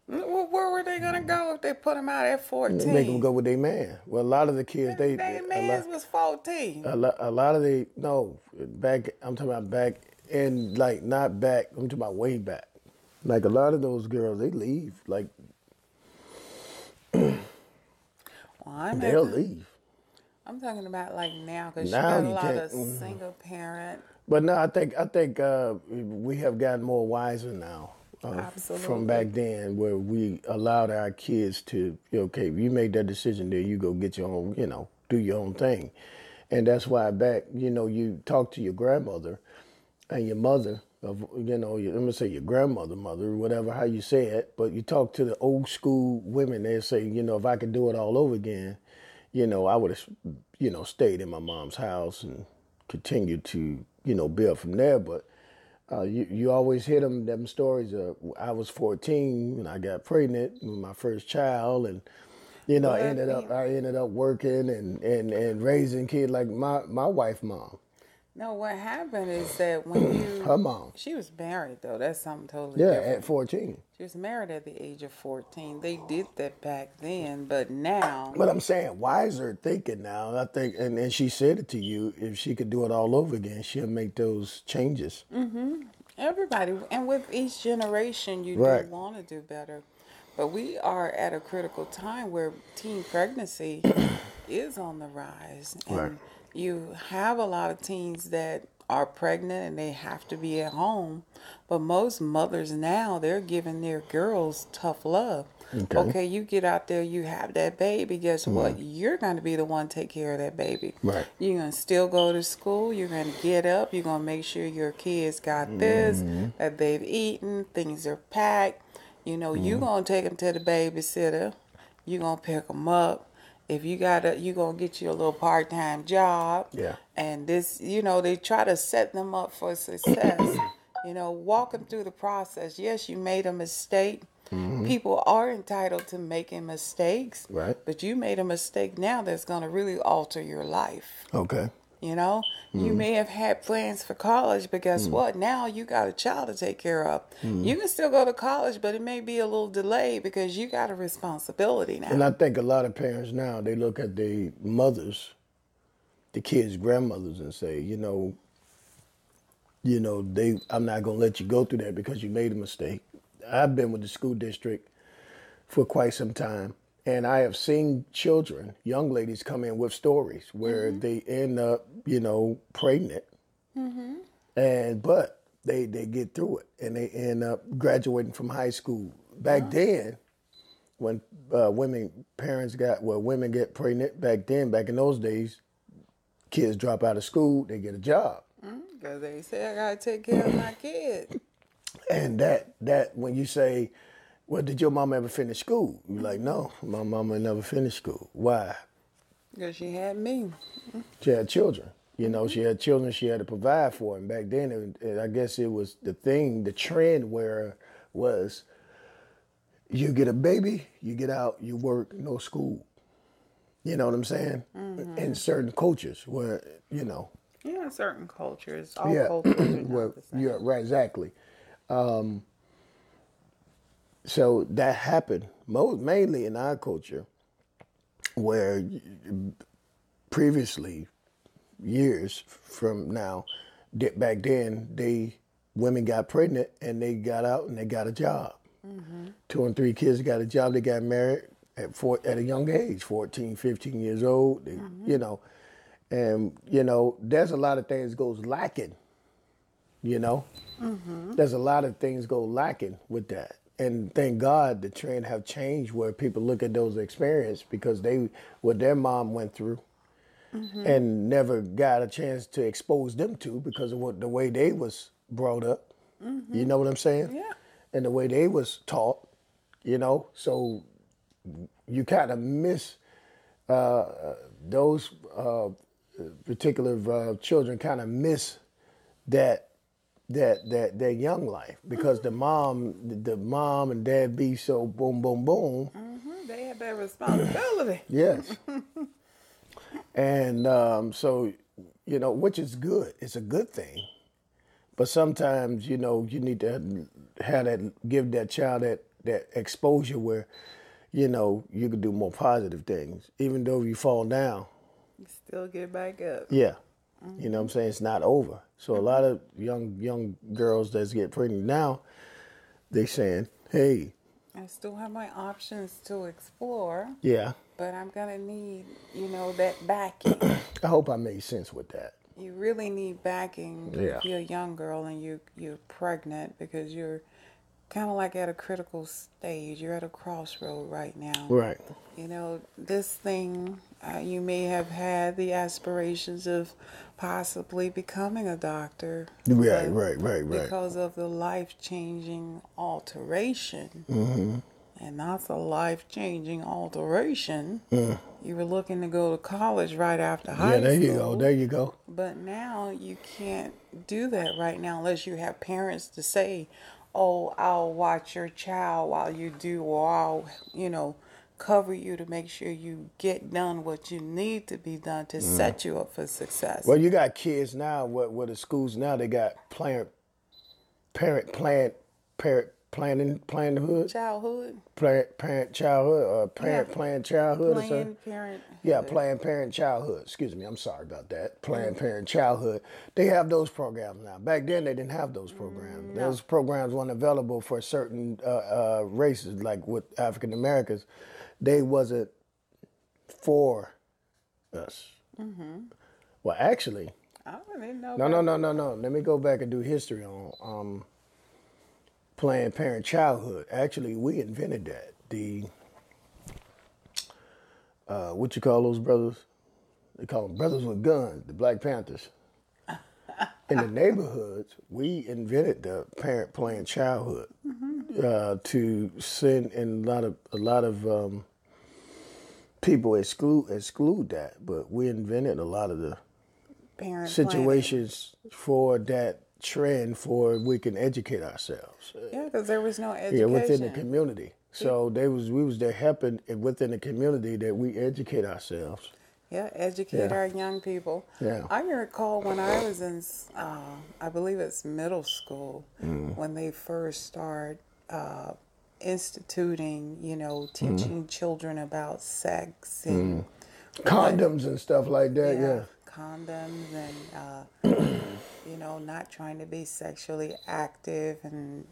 Well, where were they gonna go if they put them out at 14? They make them go with their man. Well, a lot of the kids, Their man's was 14. a lot of I'm talking about back in, like, not back, I'm talking about way back. Like, a lot of those girls, they leave. Like, they'll leave. I'm talking about like now, because you Now got a you lot can't- of single parent. But no, I think we have gotten more wiser now. Absolutely. From back then, where we allowed our kids to, okay, if you made that decision, there you go get your own, do your own thing. And that's why back, you talk to your grandmother and your mother, let me say your grandmother, mother, whatever, how you say it, but you talk to the old school women, they say, if I could do it all over again, I would have, stayed in my mom's house and continued to, build from there. But you always hear them stories of, I was 14 when I got pregnant with my first child, and I ended up working and raising kids like my wife's mom. No, what happened is that when you... Her mom. She was married, though. That's something totally Yeah, different. at 14. She was married at the age of 14. They did that back then, but now... But I'm saying, wiser thinking now, I think, and she said it to you, if she could do it all over again, she'll make those changes. Mm-hmm. Everybody. And with each generation, you Right. do want to do better. But we are at a critical time where teen pregnancy is on the rise. And Right. you have a lot of teens that are pregnant and they have to be at home. But most mothers now, they're giving their girls tough love. Okay, you get out there, you have that baby. Guess what? You're going to be the one to take care of that baby. Right. You're going to still go to school. You're going to get up. You're going to make sure your kids got this, that they've eaten, things are packed. You're going to take them to the babysitter. You're going to pick them up. If you you're going to get you a little part-time job. Yeah. And this, they try to set them up for success. Walk them through the process. Yes, you made a mistake. People are entitled to making mistakes. Right. But you made a mistake now that's going to really alter your life. Okay. You may have had plans for college, but guess what? Now you got a child to take care of. You can still go to college, but it may be a little delayed because you got a responsibility now. And I think a lot of parents now, they look at their mothers, the kids' grandmothers, and say, I'm not going to let you go through that because you made a mistake. I've been with the school district for quite some time, and I have seen children, young ladies, come in with stories where they end up, pregnant, but they get through it, and they end up graduating from high school. Back then, when women get pregnant, back in those days, kids drop out of school, they get a job. Because they say I gotta take care of my kid. And that when you say, well, did your mama ever finish school? You're like, no, my mama never finished school. Why? Because she had me. She had children. You know, she had children she had to provide for. And back then, I guess it was the trend where was you get a baby, you get out, you work, no school. You know what I'm saying? In certain cultures where, you know. Yeah, certain cultures. All cultures are not the same. Yeah, right, exactly. So that happened mainly in our culture where previously, years from now, back then, women got pregnant and they got out and they got a job. 2 and 3 kids got a job. They got married at a young age, 14, 15 years old. You know, and you know, there's a lot of things goes lacking. You know, there's a lot of things go lacking with that. And thank God the trend have changed where people look at those experiences because what their mom went through and never got a chance to expose them to because of the way they was brought up. You know what I'm saying? Yeah. And the way they was taught, you know. So you kind of miss those particular children kind of miss that young life because the mom and dad be so boom, boom, boom. They had that responsibility. Yes. And so, you know, which is good. It's a good thing. But sometimes, you know, you need to give that child that exposure where, you know, you can do more positive things. Even though you fall down. You still get back up. Yeah. You know what I'm saying? It's not over. So a lot of young girls that get pregnant now, they saying, hey. I still have my options to explore. Yeah. But I'm going to need, you know, that backing. I hope I made sense with that. You really need backing if you're a young girl and you're pregnant because you're kind of like at a critical stage. You're at a crossroad right now. Right. You know, this thing, you may have had the aspirations of possibly becoming a doctor. Right. Because of the life-changing alteration. And that's a life-changing alteration. You were looking to go to college right after high school. Yeah, there you go. But now you can't do that right now unless you have parents to say, oh, I'll watch your child while you do, or I'll, you know, cover you to make sure you get done what you need to be done to set you up for success. Well, you got kids now, what the schools now, they got parenthood. Childhood? Parent childhood, or Planned Childhood or something? Planned Parenthood. Yeah, Planned Parent Childhood. Excuse me, I'm sorry about that. Planned Parent Childhood. They have those programs now. Back then, they didn't have those programs. No. Those programs weren't available for certain races, like with African Americans. They wasn't for us. Well, actually, I didn't know. no. Let me go back and do history on Planned Parent Childhood. Actually, we invented that. The what you call those brothers? They call them brothers with guns, the Black Panthers. In the neighborhoods, we invented the Planned Childhood to send, and a lot of people exclude that, but we invented a lot of the situations for that trend for we can educate ourselves. Yeah, because there was no education. Yeah, within the community. So we was there helping within the community that we educate ourselves. Yeah, educate our young people. Yeah. I can recall when I was in, I believe it's middle school, when they first started instituting, you know, teaching children about sex and condoms and stuff like that. Yeah. Condoms and, you know, not trying to be sexually active, and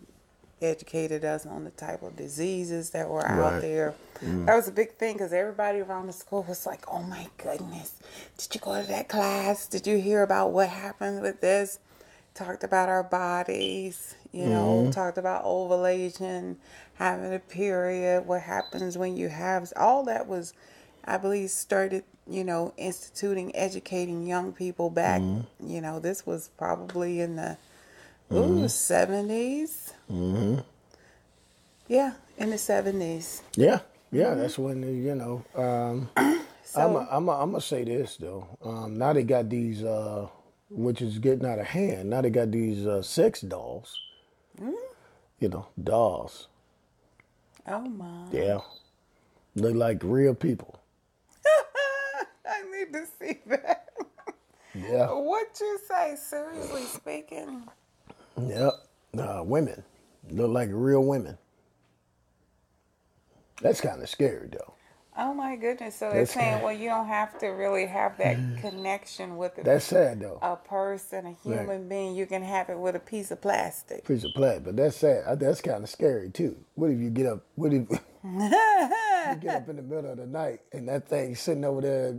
educated us on the type of diseases that were out there. That was a big thing because everybody around the school was like, oh my goodness, did you go to that class? Did you hear about what happened with this? Talked about our bodies, you know, talked about ovulation, having a period, what happens when you have, all that was, I believe, started instituting, educating young people back. This was probably in the 70s. Yeah, in the 70s. Yeah, that's when So, I'm gonna say this though. Now they got these, which is getting out of hand. Now they got these sex dolls. Dolls. oh my. Yeah, look like real people. I need to see that. Yeah. What you say, seriously speaking? Yep. Women look like real women. That's kind of scary though. Oh my goodness. So they're saying, well, you don't have to really have that connection with That's sad though. a person, a human being. You can have it with a piece of plastic. Piece of plastic, but that's sad. That's kind of scary too. What if you get up? What if you get up in the middle of the night and that thing sitting over there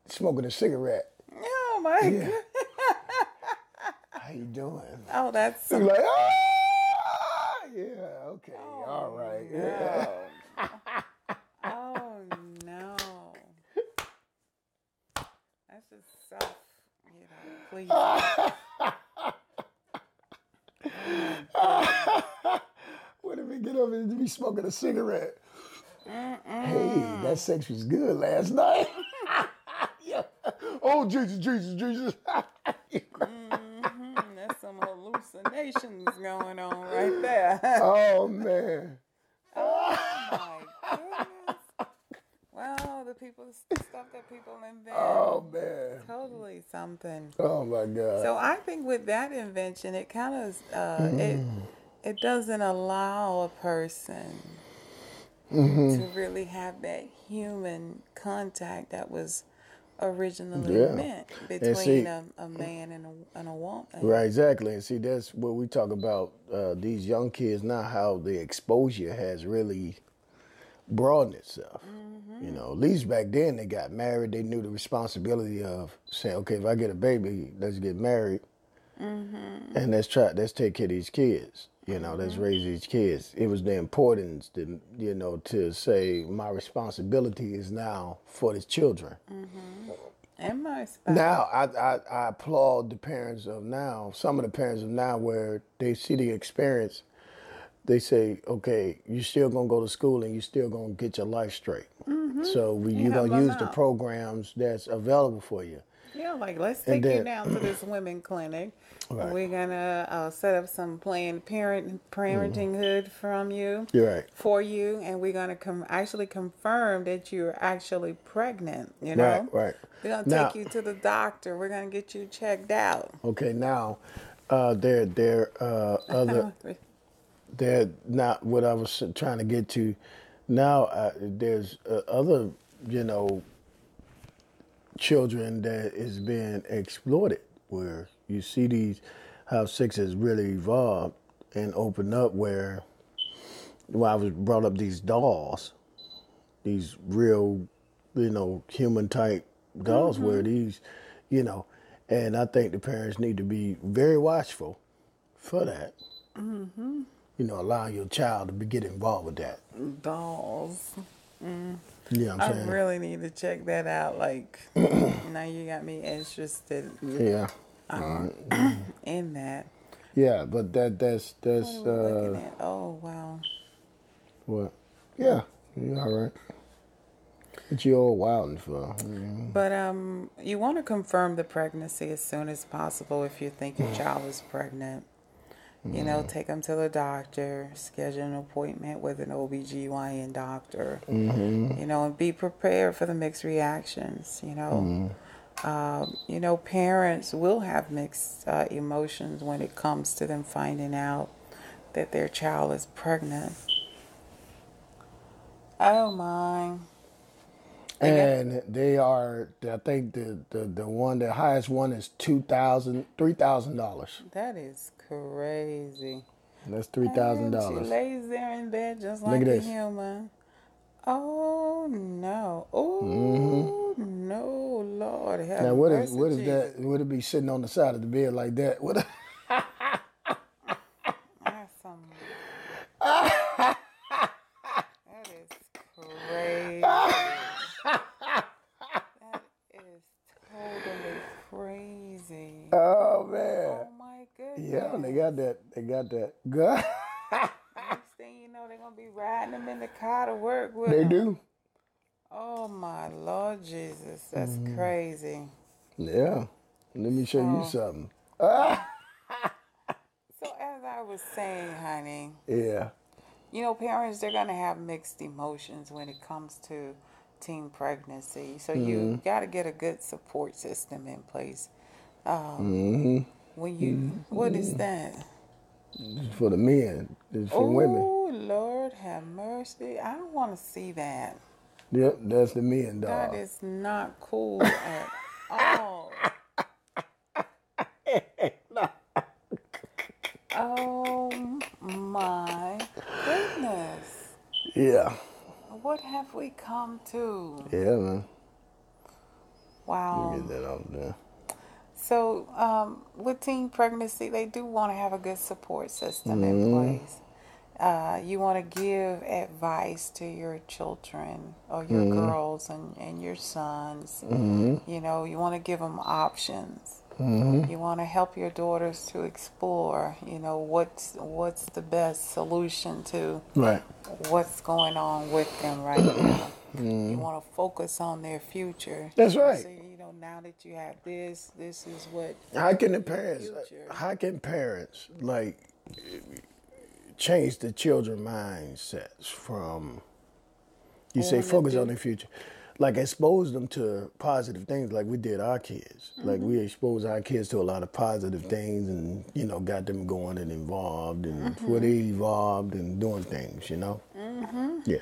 smoking a cigarette? Oh my goodness. How you doing? Oh, that's You're like, ah, yeah, okay, all right. no. Yeah. Oh no. That's just self, please. What if we get up and be smoking a cigarette? Hey, that sex was good last night. Yeah. Oh, Jesus. That's some hallucinations going on right there. Oh, man. Oh my goodness. Well, the stuff that people invent. Oh, man. Totally something. Oh, my God. So I think with that invention, it kind of it doesn't allow a person to really have that human contact that was originally meant between a man and a woman. Right, exactly. And see, that's what we talk about, these young kids now, how the exposure has really broadened itself. At least back then they got married. They knew the responsibility of saying, okay, if I get a baby, let's get married. And let's take care of these kids. Let's raise these kids. It was the importance to say my responsibility is now for the children. And my spouse. Now, I applaud the parents of now, some of the parents of now, where they see the experience. They say, okay, you still going to go to school and you still going to get your life straight. So you're going to use the programs that's available for you. Yeah, like let's take you down to this women clinic. Right. We're going to set up some Planned Parenting hood for you, and we're going to actually confirm that you're actually pregnant, Right. We're going to take you to the doctor. We're going to get you checked out. Okay, now, they're not what I was trying to get to. Now, there's other, children that is being exploited, where you see how sex has really evolved and opened up, where I was brought up these dolls, these real, human type dolls, where these, and I think the parents need to be very watchful for that. Allowing your child to get involved with that. Dolls. Yeah, I'm saying. I really need to check that out. Like, now you got me interested. Yeah. In that. Yeah, but that's. What are we looking at? Oh wow. What? Yeah, you all right? What you all wilding for? But you want to confirm the pregnancy as soon as possible if you think your child is pregnant. Take them to the doctor, schedule an appointment with an OBGYN doctor, and be prepared for the mixed reactions, parents will have mixed emotions when it comes to them finding out that their child is pregnant. Oh, my. And they are, I think the highest one is $3,000. That is crazy. That's $3,000. She lays there in bed just like a human. Oh no! Oh no, Lord have now mercy. What is that? Would it be sitting on the side of the bed like that? What? That's some. That is crazy. That got that. They got that. Good. Next thing you know, they're gonna be riding them in the car to work with They them. do. Oh my Lord Jesus, that's crazy. Yeah. Let me show you So- something. So as I was saying, honey, Yeah. you know, parents, they're going to have mixed emotions when it comes to teen pregnancy. So you got to get a good support system in place. When you, what is that? It's for the men. It's for women. Oh, Lord have mercy. I don't want to see that. Yep, that's the men, dog. That is not cool at all. Oh my goodness. Yeah. What have we come to? Yeah, man. Wow. Get that out there. So with teen pregnancy, they do want to have a good support system in place. You want to give advice to your children or your girls and your sons. You know, you want to give them options. You want to help your daughters to explore, you know, what's the best solution to Right. what's going on with them right now. You want to focus on their future. That's right. So, you know, now that you have this is what How can the parents? future. How can parents like change the children mindsets from? You say Wanna focus do- on the future, like expose them to positive things, like we did our kids. Like we exposed our kids to a lot of positive things, and you know, got them going and involved, and where they evolved and doing things. You know. Yeah.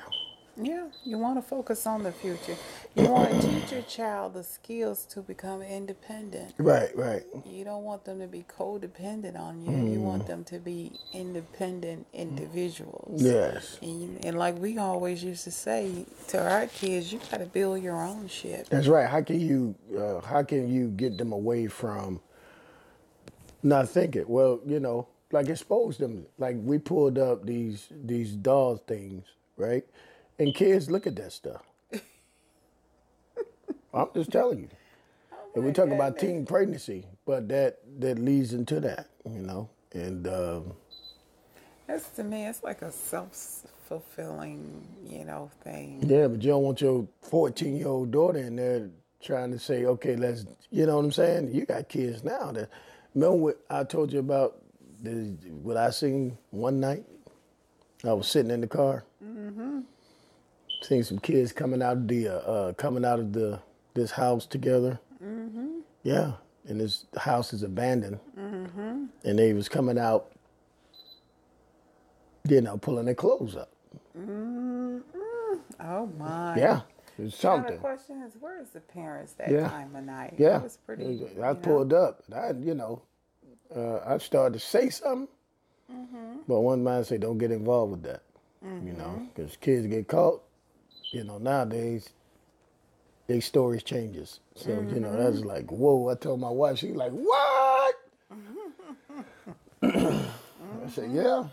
Yeah, you want to focus on the future. You want to teach your child the skills to become independent. Right. Right. You don't want them to be codependent on you. You want them to be independent individuals. Yes. And like we always used to say to our kids, you got to build your own shit. That's right. How can you get them away from not thinking? Well, you know, like expose them. Like we pulled up these doll things, right? And kids look at that stuff. I'm just telling you. And we talk about teen pregnancy, but that leads into that, you know. And That's to me, it's like a self-fulfilling, you know, thing. yeah, but you don't want your 14-year-old daughter in there trying to say, okay, let's, you know what I'm saying? You got kids now. Remember what I told you about what I seen one night? I was sitting in the car. Seeing some kids coming out of this house together. Yeah, and this house is abandoned. And they was coming out, you know, pulling their clothes up. Oh my. Yeah, it's Now something. the question is, where is the parents that Yeah. time of night? Yeah, It was pretty. I pulled up. And I started to say something, but one man said, "Don't get involved with that." You know, because kids get caught. You know, nowadays, their stories changes. So, you know, that's like, whoa. I told my wife, she's like, what? I said, yeah.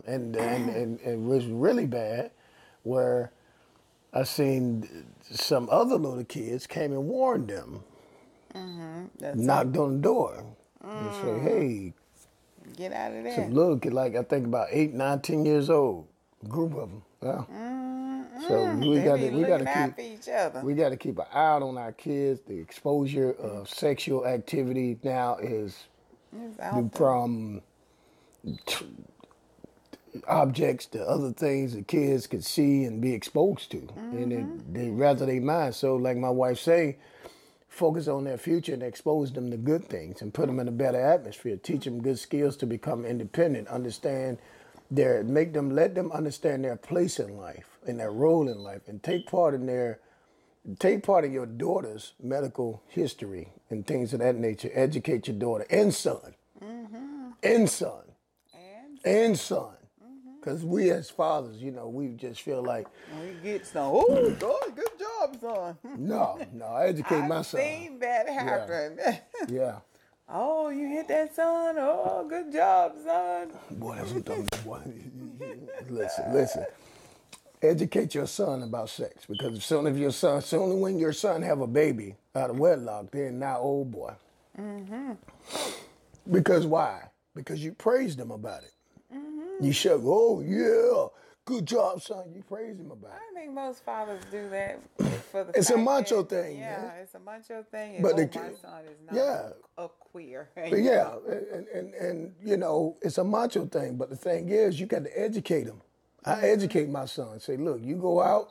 And it was really bad where I seen some other little kids came and warned them, knocked on the door and said, hey, Get out of there. some little kid, like I think about 8, 9, 10 years old, a group of them. Yeah. So we got to keep each other. We got to keep an eye out on our kids. The exposure of sexual activity now is It's out there. from objects to other things that kids could see and be exposed to, and they rather they mind. So, like my wife say, focus on their future and expose them to good things and put them in a better atmosphere. Teach them good skills to become independent. Understand let them understand their place in life and their role in life, and take part in your daughter's medical history and things of that nature. Educate your daughter and son, and son. Because we as fathers, you know, we just feel like, We get some. Oh, good job, son. no, I educate my I've son. seen that happen. Yeah. Oh, you hit that, son. Oh, good job, son. Boy, that's what I'm boy. Listen. Educate your son about sex, because soon when your son have a baby out of wedlock, they're now old boy. Because why? because you praised him about it. You should, oh yeah, good job, son. You praised him about it. I think most fathers do that for the It's a fact macho that- thing, Yeah, man. it's a macho thing. But And, the my kid- son is not yeah. a queer. But yeah, and you know, it's a macho thing. But the thing is, you got to educate him. I educate my son. Say, look, you go out,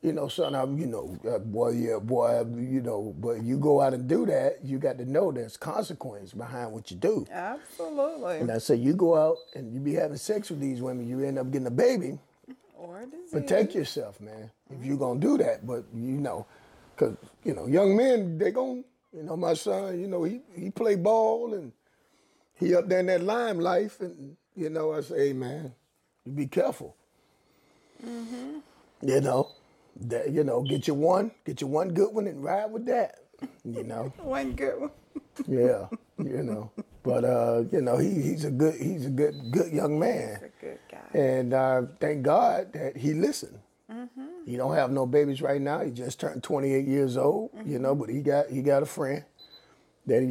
you know, son, I'm, you know, boy, yeah, boy, you know, but you go out and do that, you got to know there's consequence behind what you do. Absolutely. And I say, you go out and you be having sex with these women, you end up getting a baby. Or a disease. Protect yourself, man, if you're going to do that. But, you know, because, you know, young men, they going to, you know, my son, you know, he play ball and he up there in that lime life. And, you know, I say, hey, man, you be careful. You know, that, you know, get you one good one and ride with that, you know. One good one. Yeah, you know. But, you know, he's a good young man. He's a good guy. And thank God that he listened. He don't have no babies right now. He just turned 28 years old, you know, but he got a friend that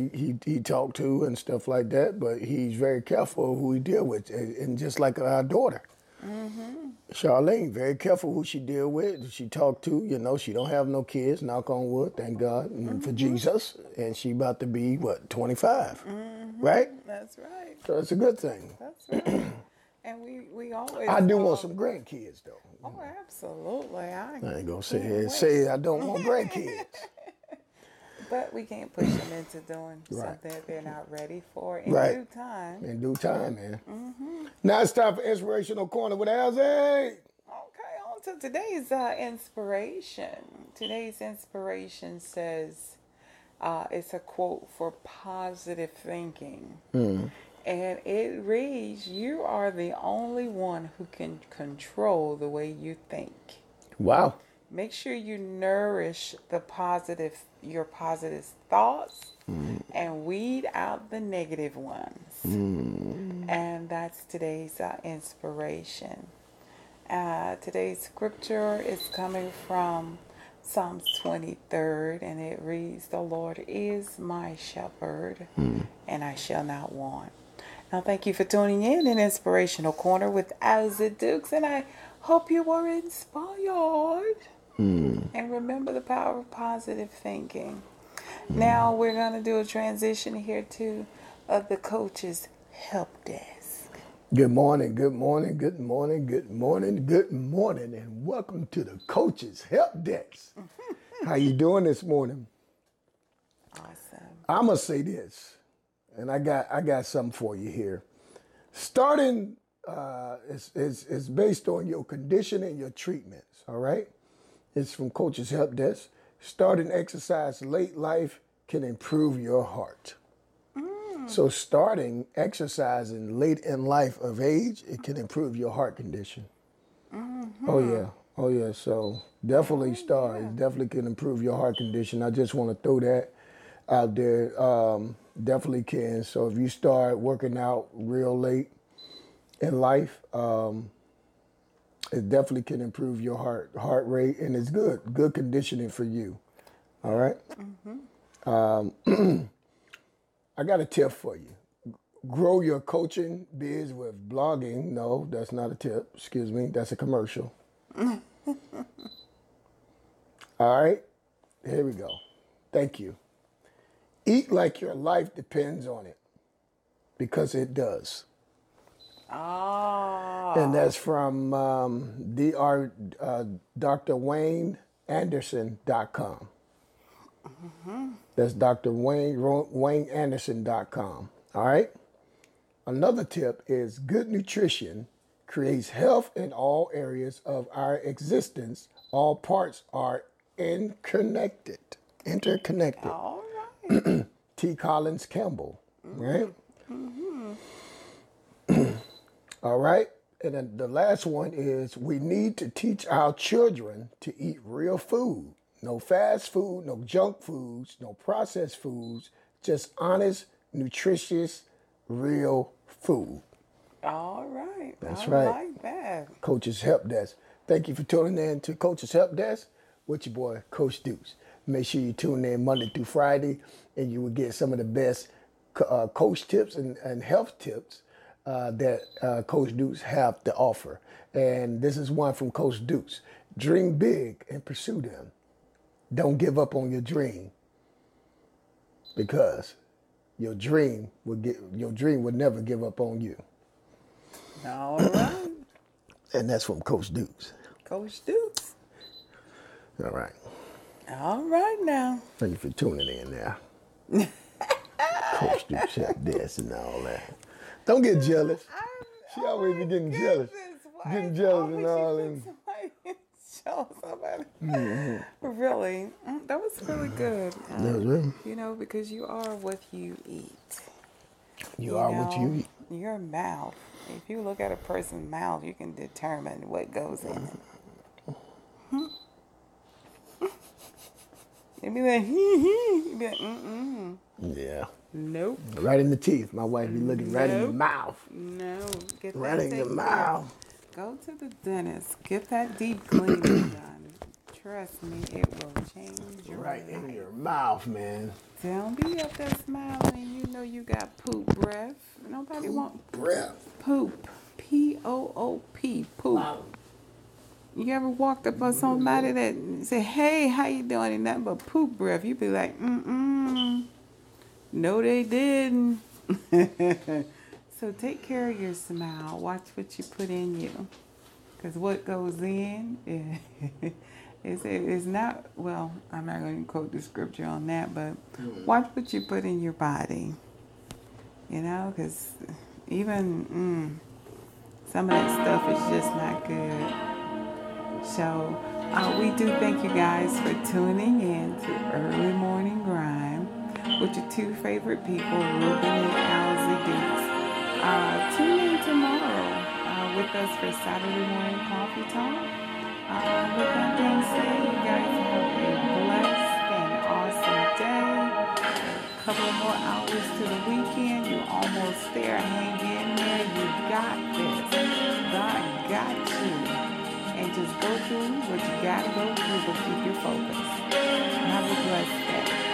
he talked to and stuff like that. But he's very careful who he deal with. And just like our daughter, Charlene, very careful who she deal with, she talked to. You know, she don't have no kids, knock on wood, thank God, and for Jesus. And she about to be, what, 25, right? That's right. So it's a good thing. That's right. And we always. I do want some grandkids, though. Oh, absolutely. I ain't gonna can't say wait. I don't want grandkids. But we can't push them into doing Right. something they're not ready for in Right. due time. In due time, man. Now it's time for Inspirational Corner with Alzie. Okay, on to today's inspiration. Today's inspiration says, it's a quote for positive thinking. And it reads, you are the only one who can control the way you think. Wow. Make sure you nourish your positive thoughts and weed out the negative ones. And that's today's inspiration. Today's scripture is coming from Psalms 23rd, and it reads, the Lord is my shepherd, and I shall not want. Now, thank you for tuning in Inspirational Corner with Alzie Dukes, and I hope you were inspired. And remember the power of positive thinking. Now we're going to do a transition here to the coach's help desk. Good morning, good morning, good morning, good morning, good morning, and welcome to the coach's help desk. How you doing this morning? Awesome. I'm gonna say this, and I got something for you here. Starting is based on your condition and your treatments. All right, it's from Coach's Help Desk. Starting exercise late life can improve your heart. So starting exercising late in life of age, it can improve your heart condition. Oh yeah. So definitely start. It definitely can improve your heart condition. I just want to throw that out there. Definitely can. So if you start working out real late in life, it definitely can improve your heart rate, and it's good conditioning for you. All right. I got a tip for you. Grow your coaching biz with blogging. No, that's not a tip. Excuse me. That's a commercial. All right. Here we go. Thank you. Eat like your life depends on it, because it does. And that's from drwayneanderson.com. That's drwayneanderson.com. All right. Another tip is good nutrition creates health in all areas of our existence. All parts are interconnected. All right. T. Collins Campbell, right? All right. And then the last one is we need to teach our children to eat real food. No fast food, no junk foods, no processed foods, just honest, nutritious, real food. All right. That's I right. like that. Coach's Help Desk. Thank you for tuning in to Coach's Help Desk with your boy, Coach Deuce. Make sure you tune in Monday through Friday, and you will get some of the best coach tips and health tips that Coach Dukes have to offer. And this is one from Coach Dukes. Dream big and pursue them. Don't give up on your dream, because your dream will never give up on you. All right. And that's from Coach Dukes. Coach Dukes. All right. All right now. Thank you for tuning in now. Coach Dukes said this and all that. Don't get jealous. She always be getting jealous. Getting jealous and all that. Show somebody. Really, that was really good. That was really. You know, because you are what you eat. You are what you eat. Your mouth. If you look at a person's mouth, you can determine what goes in it. You'd be like, you'd be like, Yeah. Nope. Right in the teeth. My wife be looking right in the mouth. No. Get that Right in your mouth. Go to the dentist. Get that deep cleaning done. Trust me, it will change your Right life. in your mouth, man. Don't be up there smiling and you know you got poop breath. Nobody want breath. Poop. P-O-O-P. Poop. You ever walked up on somebody that say, hey, how you doing? And nothing but poop breath. You be like, no, they didn't. So take care of your smile. Watch what you put in you. Because what goes in is not, well, I'm not going to quote the scripture on that, but watch what you put in your body. You know, because even some of that stuff is just not good. So we do thank you guys for tuning in to Early Morning Grind with your two favorite people, Reuben and Alzie Dukes. Tune in tomorrow with us for Saturday morning coffee talk. With that being said, you guys have a blessed and awesome day. A couple of more hours to the weekend. You're almost there. Hang in there. You got this. God got you. And just go through what you got to go through, but keep your focus. Have a blessed day.